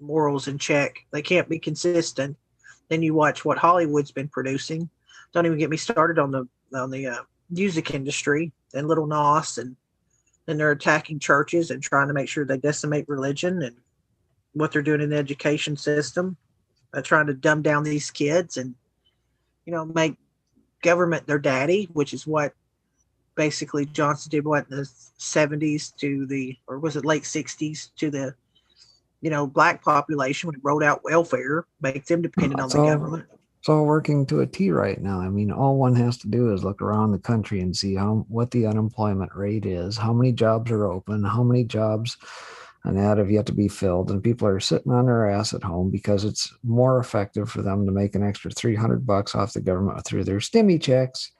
morals in check. They can't be consistent. Then you watch what Hollywood's been producing. Don't even get me started on the music industry and Little Nas, and they're attacking churches and trying to make sure they decimate religion, and what they're doing in the education system, trying to dumb down these kids and make government their daddy, which is what basically Johnson did in the 70s or was it late 60s to the black population when he rolled out welfare, make them dependent on the government. It's all working to a T right now. I mean, all one has to do is look around the country and see what the unemployment rate is, how many jobs are open, how many jobs and that have yet to be filled, and people are sitting on their ass at home because it's more effective for them to make an extra $300 off the government through their stimmy checks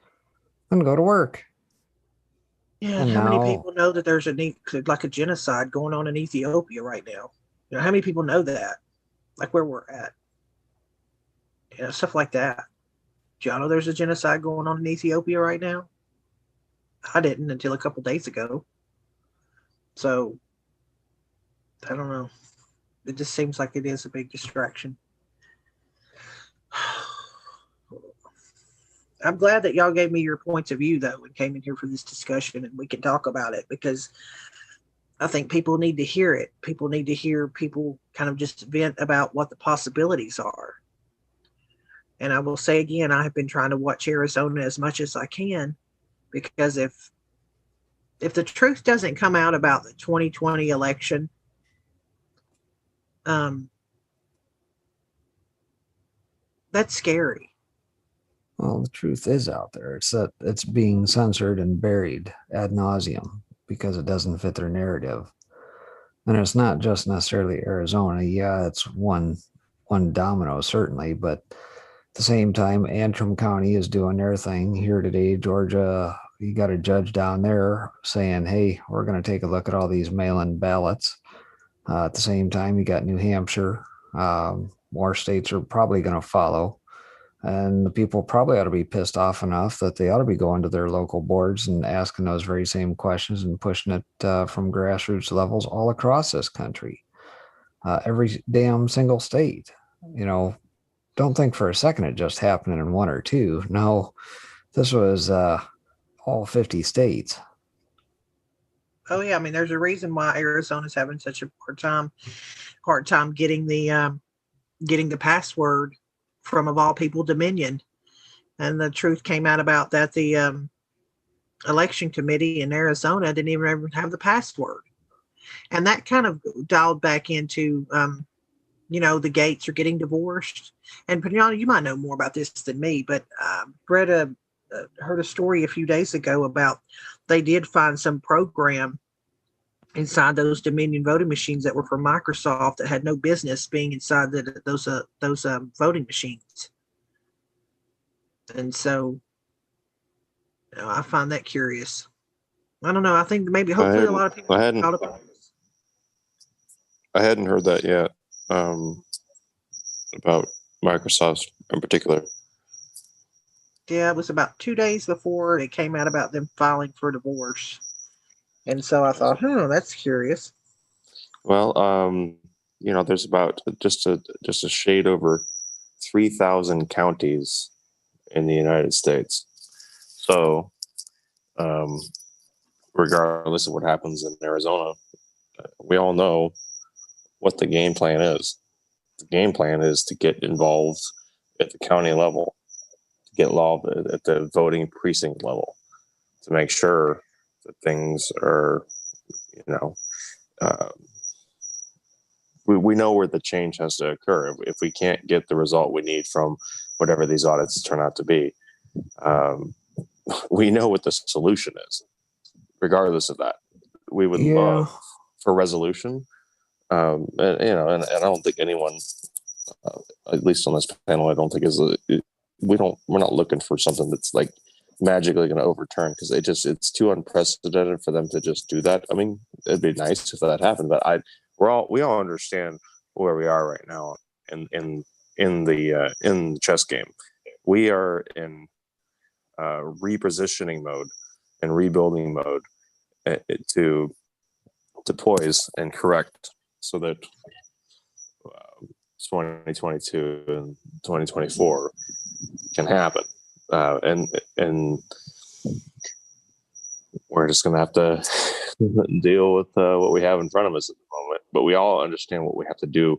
than go to work. Yeah, and how many people know that there's a genocide going on in Ethiopia right now? How many people know that? Like where we're at. Stuff like that. Do y'all know there's a genocide going on in Ethiopia right now? I didn't until a couple days ago. So, I don't know. It just seems like it is a big distraction. I'm glad that y'all gave me your points of view, though, and came in here for this discussion, and we can talk about it, because I think people need to hear it. People need to hear people kind of just vent about what the possibilities are. And I will say again, I have been trying to watch Arizona as much as I can, because if the truth doesn't come out about the 2020 election, that's scary. Well, the truth is out there. It's that it's being censored and buried ad nauseum because it doesn't fit their narrative. And it's not just necessarily Arizona. Yeah, it's one domino, certainly, but at the same time, Antrim County is doing their thing here today. Georgia, you got a judge down there saying, hey, we're going to take a look at all these mail-in ballots. At the same time, you got New Hampshire. More states are probably going to follow. And the people probably ought to be pissed off enough that they ought to be going to their local boards and asking those very same questions and pushing it from grassroots levels all across this country. Every damn single state. Don't think for a second it just happened in one or two. No, this was all 50 states. Oh yeah, I mean, there's a reason why Arizona's having such a hard time getting the password from, of all people, Dominion. And the truth came out about that the election committee in Arizona didn't even ever have the password. And that kind of dialed back into the Gates are getting divorced. And Pinata, you might know more about this than me, but Greta heard a story a few days ago about they did find some program inside those Dominion voting machines that were from Microsoft that had no business being inside those voting machines. And so, I find that curious. I don't know. I think maybe hopefully a lot of people I hadn't heard that yet, about Microsoft in particular. Yeah, it was about 2 days before it came out about them filing for divorce. And so I thought, that's curious. Well, there's about just a shade over 3,000 counties in the United States. So, regardless of what happens in Arizona, we all know what the game plan is. The game plan is to get involved at the county level, to get involved at the voting precinct level, to make sure that things are, we know where the change has to occur. If we can't get the result we need from whatever these audits turn out to be, we know what the solution is. Regardless of that, we would love for resolution. And I don't think anyone, at least on this panel, I don't think we're not looking for something that's like magically going to overturn, because it's too unprecedented for them to just do that. I mean, it'd be nice if that happened, but we all understand where we are right now in the chess game. We are in repositioning mode and rebuilding mode to poise and correct so that 2022 and 2024 can happen. And we're just going to have to deal with what we have in front of us at the moment. But we all understand what we have to do,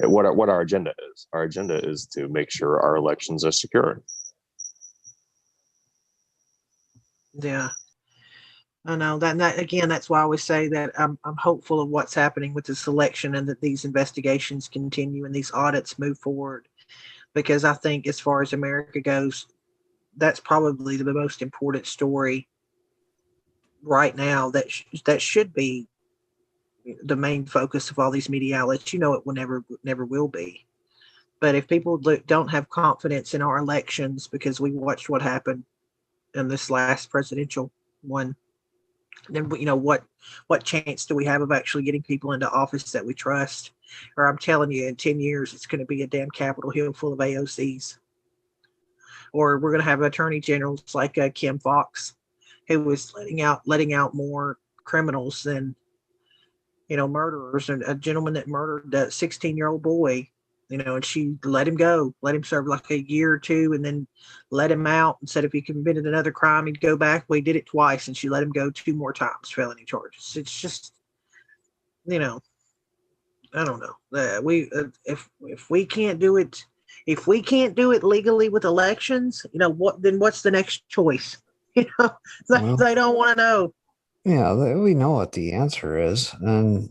what our agenda is. Our agenda is to make sure our elections are secure. Yeah. I know that again, that's why I always say that I'm hopeful of what's happening with this election, and that these investigations continue and these audits move forward, because I think as far as America goes, that's probably the most important story right now. That should be the main focus of all these media outlets. It will never will be. But if people don't have confidence in our elections, because we watched what happened in this last presidential one, then what chance do we have of actually getting people into office that we trust? Or I'm telling you, in 10 years, it's going to be a damn Capitol Hill full of AOCs. Or we're going to have attorney generals like Kim Fox, who was letting out more criminals than murderers. And a gentleman that murdered a 16-year-old boy, and she let him go, let him serve like a year or two, and then let him out and said if he committed another crime, he'd go back. Well, he did it twice, and she let him go 2 more times, felony charges. It's just, I don't know. If we can't do it, legally with elections, what's the next choice? They don't want to know. Yeah, we know what the answer is, and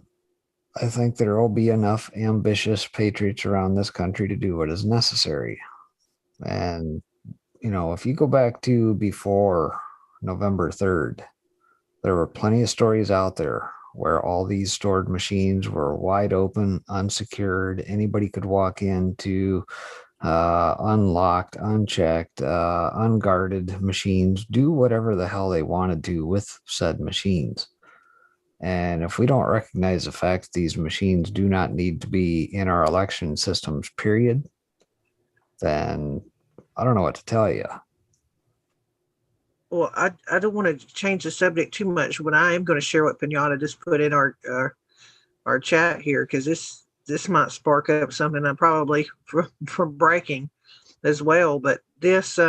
I think there will be enough ambitious patriots around this country to do what is necessary. And, if you go back to before November 3rd, there were plenty of stories out there where all these stored machines were wide open, unsecured. Anybody could walk into unlocked, unchecked, unguarded machines, do whatever the hell they wanted to with said machines. And if we don't recognize the fact that these machines do not need to be in our election systems, period, then I don't know what to tell you. Well, I don't want to change the subject too much, but I am going to share what Pinata just put in our chat here, because this might spark up something I'm probably from breaking as well. But this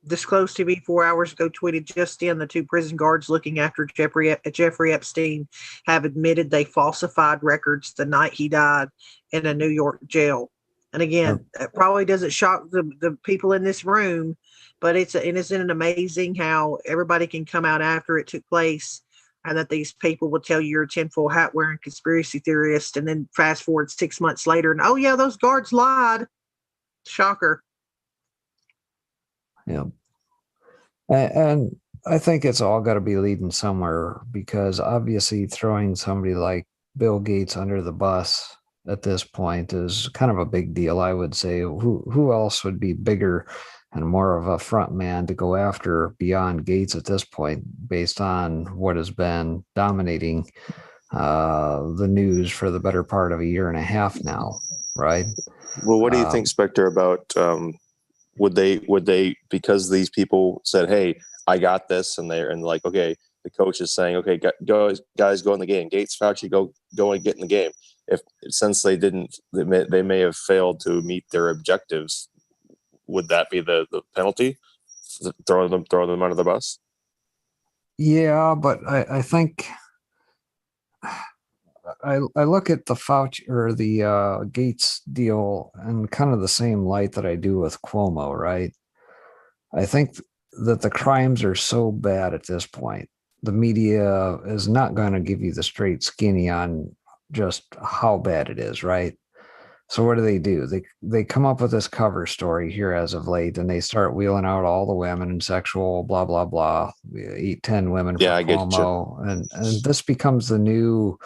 Disclosed TV 4 hours ago tweeted, just in, the 2 prison guards looking after Jeffrey Epstein have admitted they falsified records the night he died in a New York jail. And again, that probably doesn't shock the people in this room, but isn't it amazing how everybody can come out after it took place, and that these people will tell you you're a tinfoil hat wearing conspiracy theorist, and then fast forward 6 months later and, oh yeah, those guards lied. Shocker. Yeah. And I think it's all got to be leading somewhere, because obviously throwing somebody like Bill Gates under the bus at this point is kind of a big deal. I would say who else would be bigger and more of a front man to go after beyond Gates at this point, based on what has been dominating the news for the better part of a year and a half now, right? Well, what do you think, Spectre, about would they because these people said, "Hey, I got this," and they're like, okay, the coach is saying, "Okay, guys, go in the game. Gates, Fauci, go and get in the game." If since they didn't, they may have failed to meet their objectives. Would that be the penalty? Throw them under the bus? Yeah, but I think I look at the Fauci or the Gates deal in kind of the same light that I do with Cuomo, right? I think that the crimes are so bad at this point. The media is not going to give you the straight skinny on just how bad it is, right? So what do? They come up with this cover story here as of late, and they start wheeling out all the women and sexual blah blah blah. 8-10 women for Cuomo, and this becomes a new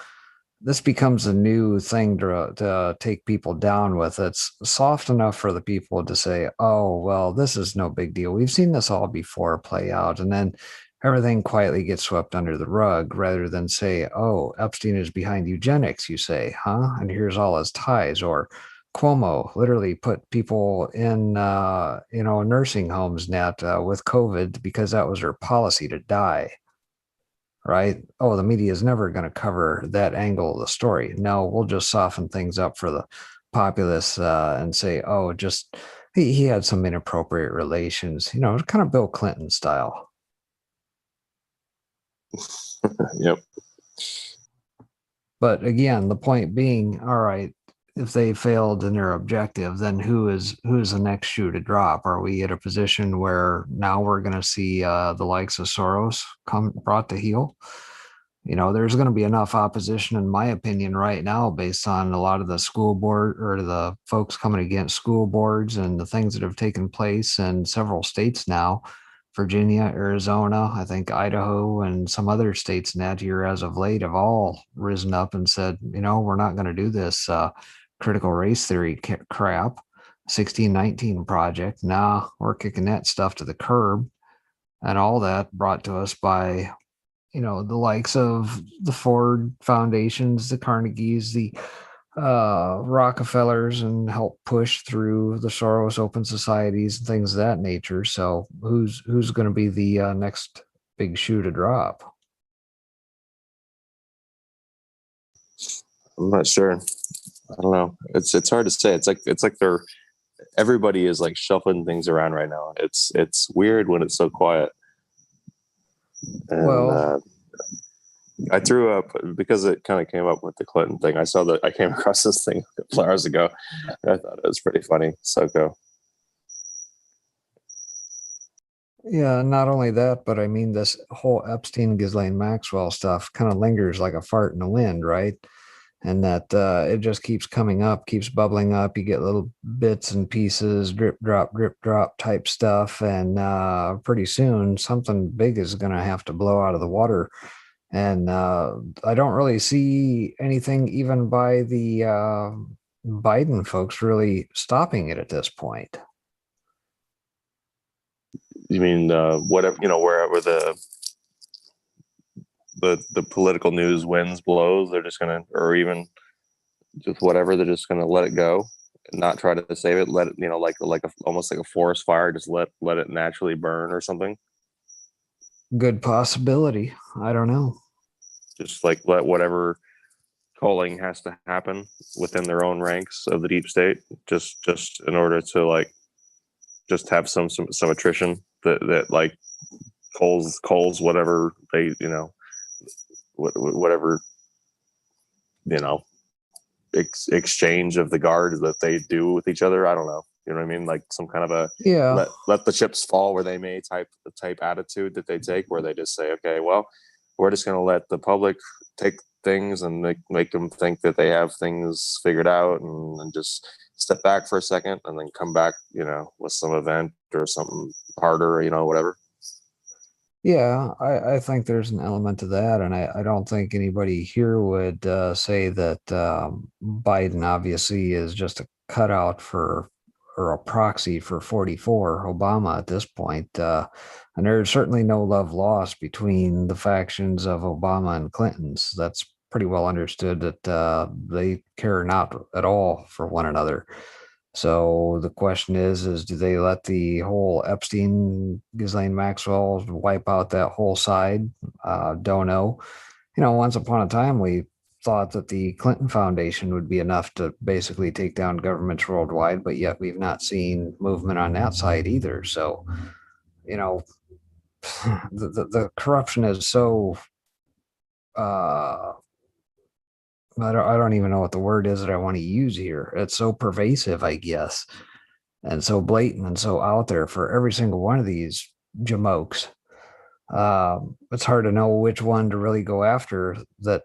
thing to take people down with. It's soft enough for the people to say, oh, well, this is no big deal. We've seen this all before play out. And then everything quietly gets swept under the rug, rather than say, oh, Epstein is behind eugenics, you say, huh? And here's all his ties. Or Cuomo literally put people in, nursing homes with COVID because that was their policy to die. Right? Oh, the media is never going to cover that angle of the story. No, we'll just soften things up for the populace and say, oh, just he had some inappropriate relations, kind of Bill Clinton style. Yep. But again, the point being, all right, if they failed in their objective, then who is the next shoe to drop? Are we at a position where now we're going to see the likes of Soros come brought to heel? There's going to be enough opposition, in my opinion, right now, based on a lot of the school board or the folks coming against school boards and the things that have taken place in several states now. Virginia, Arizona, I think Idaho, and some other states in that year as of late have all risen up and said, we're not going to do this critical race theory crap, 1619 project. Nah, we're kicking that stuff to the curb. And all that brought to us by, the likes of the Ford Foundations, the Carnegies, the Rockefellers, and help push through the Soros Open Societies and things of that nature. So who's going to be the next big shoe to drop? I'm not sure. I don't know. It's hard to say. It's like everybody is like shuffling things around right now. It's weird when it's so quiet. And I threw up because it kind of came up with the Clinton thing. I came across this thing a couple hours ago. I thought it was pretty funny. So go. Yeah, not only that, but I mean, this whole Epstein, Ghislaine Maxwell stuff kind of lingers like a fart in the wind, right? And that it just keeps coming up, keeps bubbling up. You get little bits and pieces, drip, drop type stuff. And pretty soon something big is going to have to blow out of the water. And I don't really see anything even by the Biden folks really stopping it at this point. You mean whatever, wherever the political news winds blows, they're just gonna, or even just whatever, they're just gonna let it go and not try to save it. Let it, almost like a forest fire, just let it naturally burn or something. Good possibility. I don't know. Just like let whatever culling has to happen within their own ranks of the deep state, just in order to just have some attrition that like culls whatever they whatever exchange of the guard that they do with each other. I don't know. You know what I mean? Like some kind of let the chips fall where they may type attitude that they take, where they just say, okay, well, we're just going to let the public take things and make them think that they have things figured out, and just step back for a second and then come back, with some event or something harder, whatever. Yeah, I think there's an element to that, and I don't think anybody here would say that Biden obviously is just a cutout for or a proxy for 44 Obama at this point. And there's certainly no love lost between the factions of Obama and Clinton's. That's pretty well understood that they care not at all for one another. So the question is do they let the whole Epstein, Ghislaine Maxwell wipe out that whole side? Don't know. You know, once upon a time, we thought that the Clinton Foundation would be enough to basically take down governments worldwide, but yet we've not seen movement on that side either. So, you know, the corruption is so I don't even know what the word is that I want to use here. It's so pervasive, I guess, and so blatant and so out there for every single one of these jamokes. It's hard to know which one to really go after that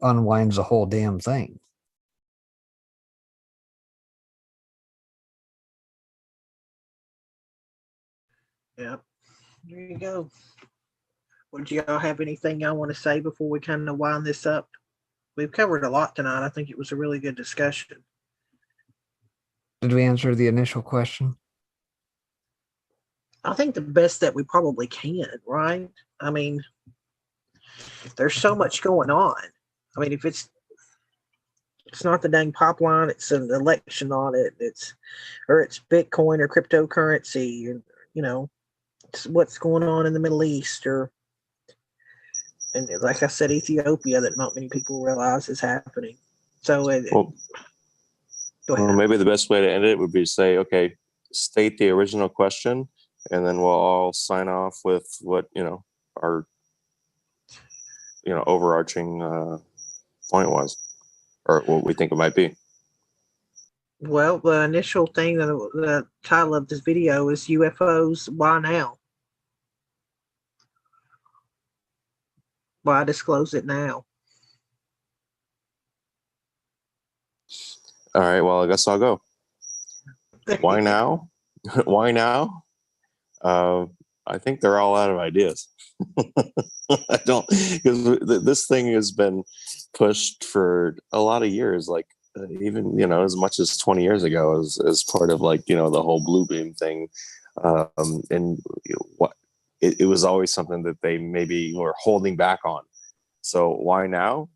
unwinds the whole damn thing. Yeah, there you go. Would y'all have anything y'all want to say before we kind of wind this up? We've covered a lot tonight. I think it was a really good discussion. Did we answer the initial question? I think the best that we probably can, right? I mean, there's so much going on. I mean, if it's not the dang pipeline, it's an election on it, it's Bitcoin or cryptocurrency, or, you know, it's what's going on in the Middle East, or, and like I said, Ethiopia, that not many people realize is happening. So, well, maybe the best way to end it would be to say, okay, state the original question, and then we'll all sign off with what, our, overarching point was, or what we think it might be. Well, the initial thing, the title of this video is UFOs, why now? Why disclose it now? All right, well, I guess I'll go. Why now? Why now? I think they're all out of ideas. I don't, because this thing has been pushed for a lot of years, like even, as much as 20 years ago as part of like, the whole blue beam thing. And what it was always something that they maybe were holding back on. So why now?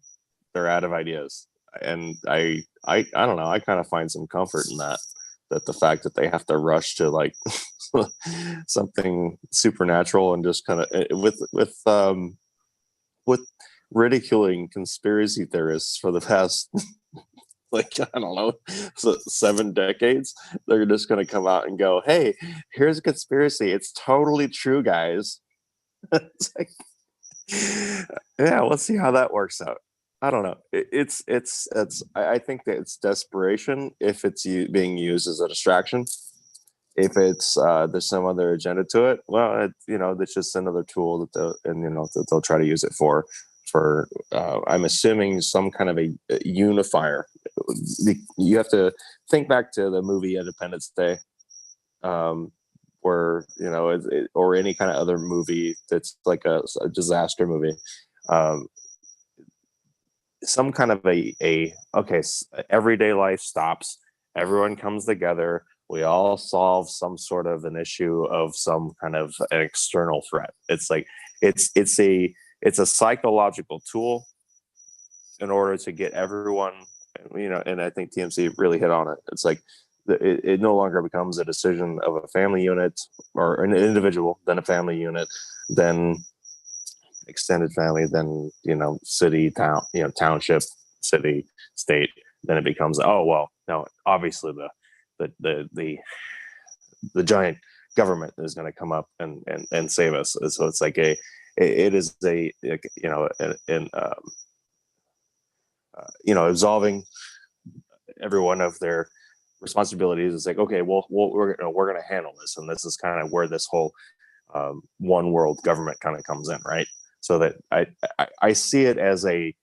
They're out of ideas. And I don't know. I kind of find some comfort in that the fact that they have to rush to like something supernatural and just kind of with ridiculing conspiracy theorists for the past like, I don't know, 7 decades. They're just going to come out and go, hey, here's a conspiracy. It's totally true, guys. It's like, yeah, let's see how that works out. I don't know. I think that it's desperation if it's being used as a distraction. If it's there's some other agenda to it, well, it's just another tool that they'll try to use it for I'm assuming some kind of a unifier. You have to think back to the movie Independence Day, where or any kind of other movie that's like a disaster movie. Some kind of everyday life stops, everyone comes together, we all solve some sort of an issue of some kind of an external threat. It's like it's a psychological tool in order to get everyone, and I think TMC really hit on it. It's like it no longer becomes a decision of a family unit or an individual, then a family unit, then extended family, then city, town, township, city, state. Then it becomes, oh well, no, obviously the giant government is going to come up and save us. So it's like absolving everyone of their responsibilities. It's like, okay, well we're going to handle this, and this is kind of where this whole one world government kind of comes in, right? So that I see it as a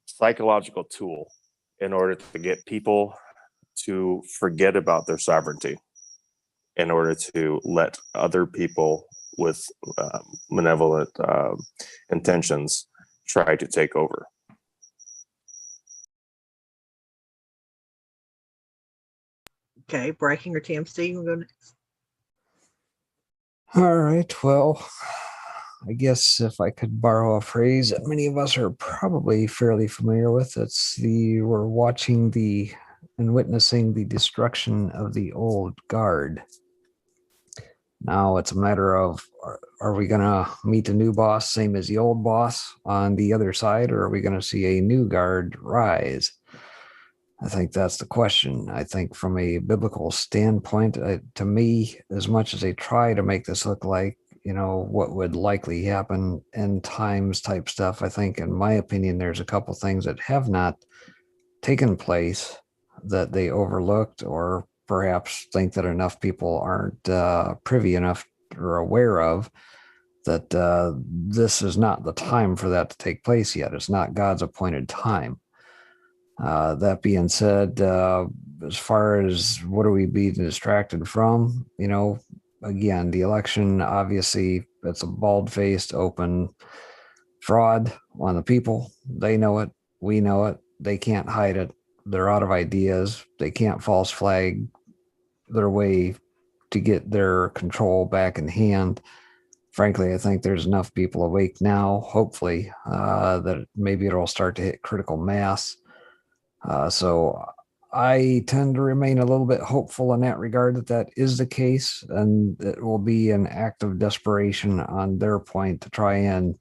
psychological tool in order to get people to forget about their sovereignty, in order to let other people with malevolent intentions try to take over. Okay, breaking or TMC, we'll go next. All right. Well, I guess if I could borrow a phrase that many of us are probably fairly familiar with, we're watching and witnessing the destruction of the old guard. Now it's a matter of, are we going to meet a new boss, same as the old boss on the other side, or are we going to see a new guard rise? I think that's the question. I think from a biblical standpoint, to me, as much as they try to make this look like, what would likely happen end times type stuff, I think, in my opinion, there's a couple things that have not taken place that they overlooked, or perhaps think that enough people aren't privy enough or aware of, that this is not the time for that to take place yet. It's not God's appointed time. That being said, as far as what are we being distracted from, again, the election, obviously, it's a bald-faced, open fraud on the people. They know it. We know it. They can't hide it. They're out of ideas. They can't false flag their way to get their control back in hand. Frankly, I think there's enough people awake now, hopefully, that maybe it'll start to hit critical mass. So I tend to remain a little bit hopeful in that regard, that is the case, and it will be an act of desperation on their point to try and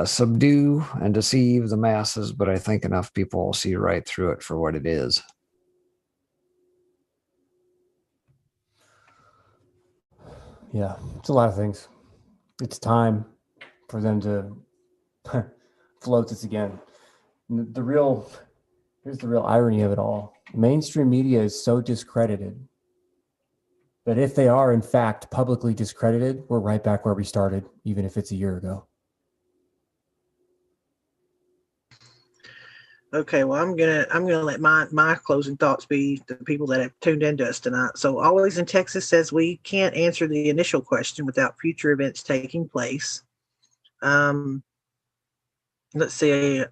subdue and deceive the masses, but I think enough people will see right through it for what it is. Yeah, it's a lot of things. It's time for them to float this again. Here's the real irony of it all. Mainstream media is so discredited that if they are in fact publicly discredited, we're right back where we started, even if it's a year ago. Okay, well, I'm gonna let my closing thoughts be the people that have tuned into us tonight. So, Always in Texas says we can't answer the initial question without future events taking place. Let's see.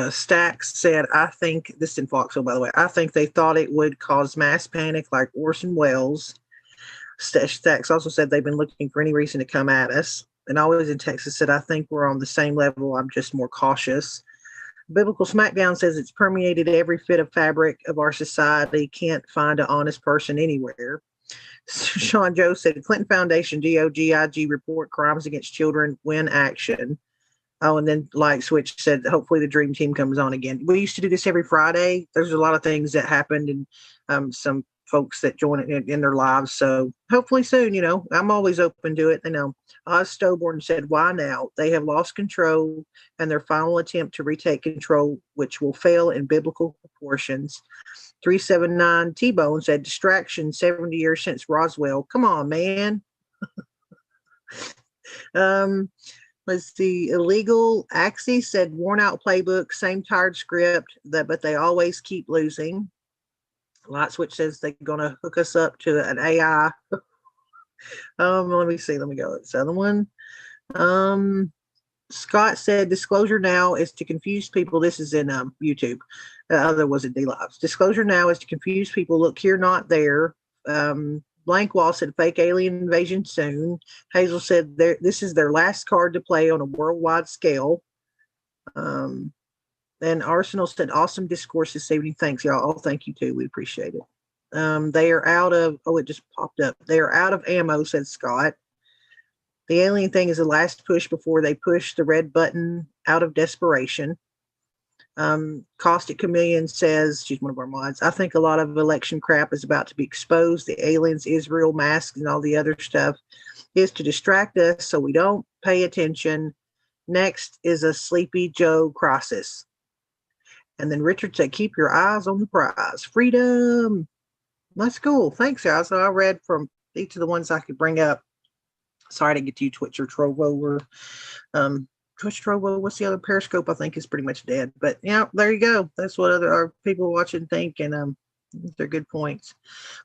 Stacks said, I think this is in Foxville, by the way. I think they thought it would cause mass panic like Orson Welles. Stacks also said they've been looking for any reason to come at us. And Always in Texas said, I think we're on the same level. I'm just more cautious. Biblical Smackdown says it's permeated every bit of fabric of our society. Can't find an honest person anywhere. Sean Joe said Clinton Foundation DOGIG report crimes against children win action. Oh, and then Light Switch said hopefully the Dream Team comes on again. We used to do this every Friday. There's a lot of things that happened and some folks that join it in their lives. So hopefully soon, I'm always open to it. Oz Stowborn said, why now? They have lost control and their final attempt to retake control, which will fail in biblical proportions. 379 T-Bone said, distraction 70 years since Roswell. Come on, man. Let's see. Illegal Axie said, worn out playbook, same tired script, but they always keep losing. Light Switch says they're going to hook us up to an AI. Let me see. Let me go. This other one. Scott said disclosure now is to confuse people. This is in YouTube. The other was in D Lives. Disclosure now is to confuse people. Look here, not there. Blank Wall said fake alien invasion soon. Hazel said this is their last card to play on a worldwide scale. And Arsenal said awesome discourse this evening. Thanks, y'all. Oh, thank you too. We appreciate it. They are out of, it just popped up. They are out of ammo, said Scott. The alien thing is the last push before they push the red button out of desperation. Caustic Chameleon says, she's one of our mods, I think a lot of election crap is about to be exposed. The aliens, Israel, masks, and all the other stuff is to distract us so we don't pay attention. Next is a Sleepy Joe crisis. And then Richard said, keep your eyes on the prize. Freedom. That's cool. Thanks, guys. So I read from each of the ones I could bring up. Sorry to get to you, Twitch or Trovo or Twitch Trovo. What's the other? Periscope, I think, is pretty much dead. But yeah, there you go. That's what other people watching think. And They're good points.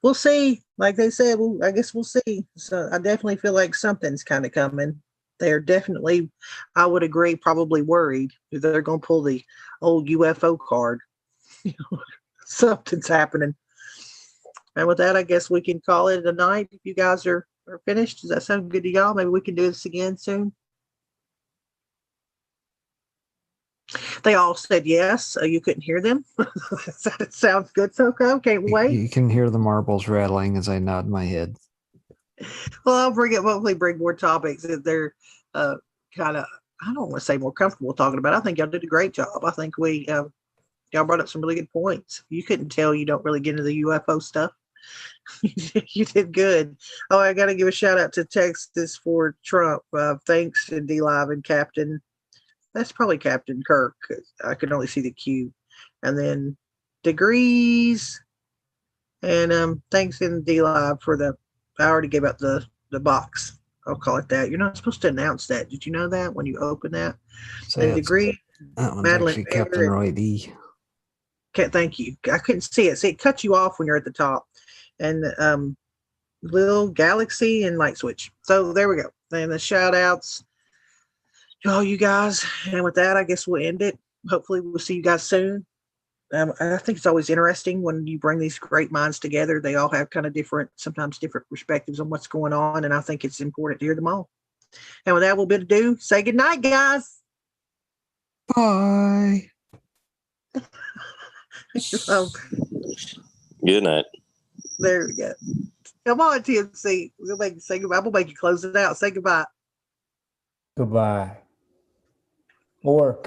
We'll see. Like they said, I guess we'll see. So I definitely feel like something's kind of coming. They're definitely, I would agree, probably worried if they're going to pull the old UFO card. Something's happening. And with that, I guess we can call it a night. If you guys are finished, does that sound good to y'all? Maybe we can do this again soon. They all said yes. You couldn't hear them. That sounds good, Soko. Can't wait. You can hear the marbles rattling as I nod my head. Well, I'll hopefully bring more topics that they're kind of, I don't want to say more comfortable talking about. I think y'all did a great job. I think y'all brought up some really good points. You couldn't tell you don't really get into the UFO stuff. You did good. Oh, I got to give a shout out to Texas for Trump. Thanks to D-Live and Captain. That's probably Captain Kirk. I can only see the Q. And then Degrees. And thanks in D-Live for I already gave out the box. I'll call it that. You're not supposed to announce that. Did you know that when you open that? So and Degree. that one's Madeline actually Captain Roy D. Thank you. I couldn't see it. See, it cuts you off when you're at the top. And Lil Galaxy and Light Switch. So there we go. And the shout outs to all you guys. And with that, I guess we'll end it. Hopefully we'll see you guys soon. I think it's always interesting when you bring these great minds together. They all have kind of sometimes different perspectives on what's going on. And I think it's important to hear them all. And with that, we'll bid adieu. Say good night, guys. Bye. Good night. There we go. Come on, TMC. We'll make you say goodbye. We'll make you close it out. Say goodbye. Goodbye. Or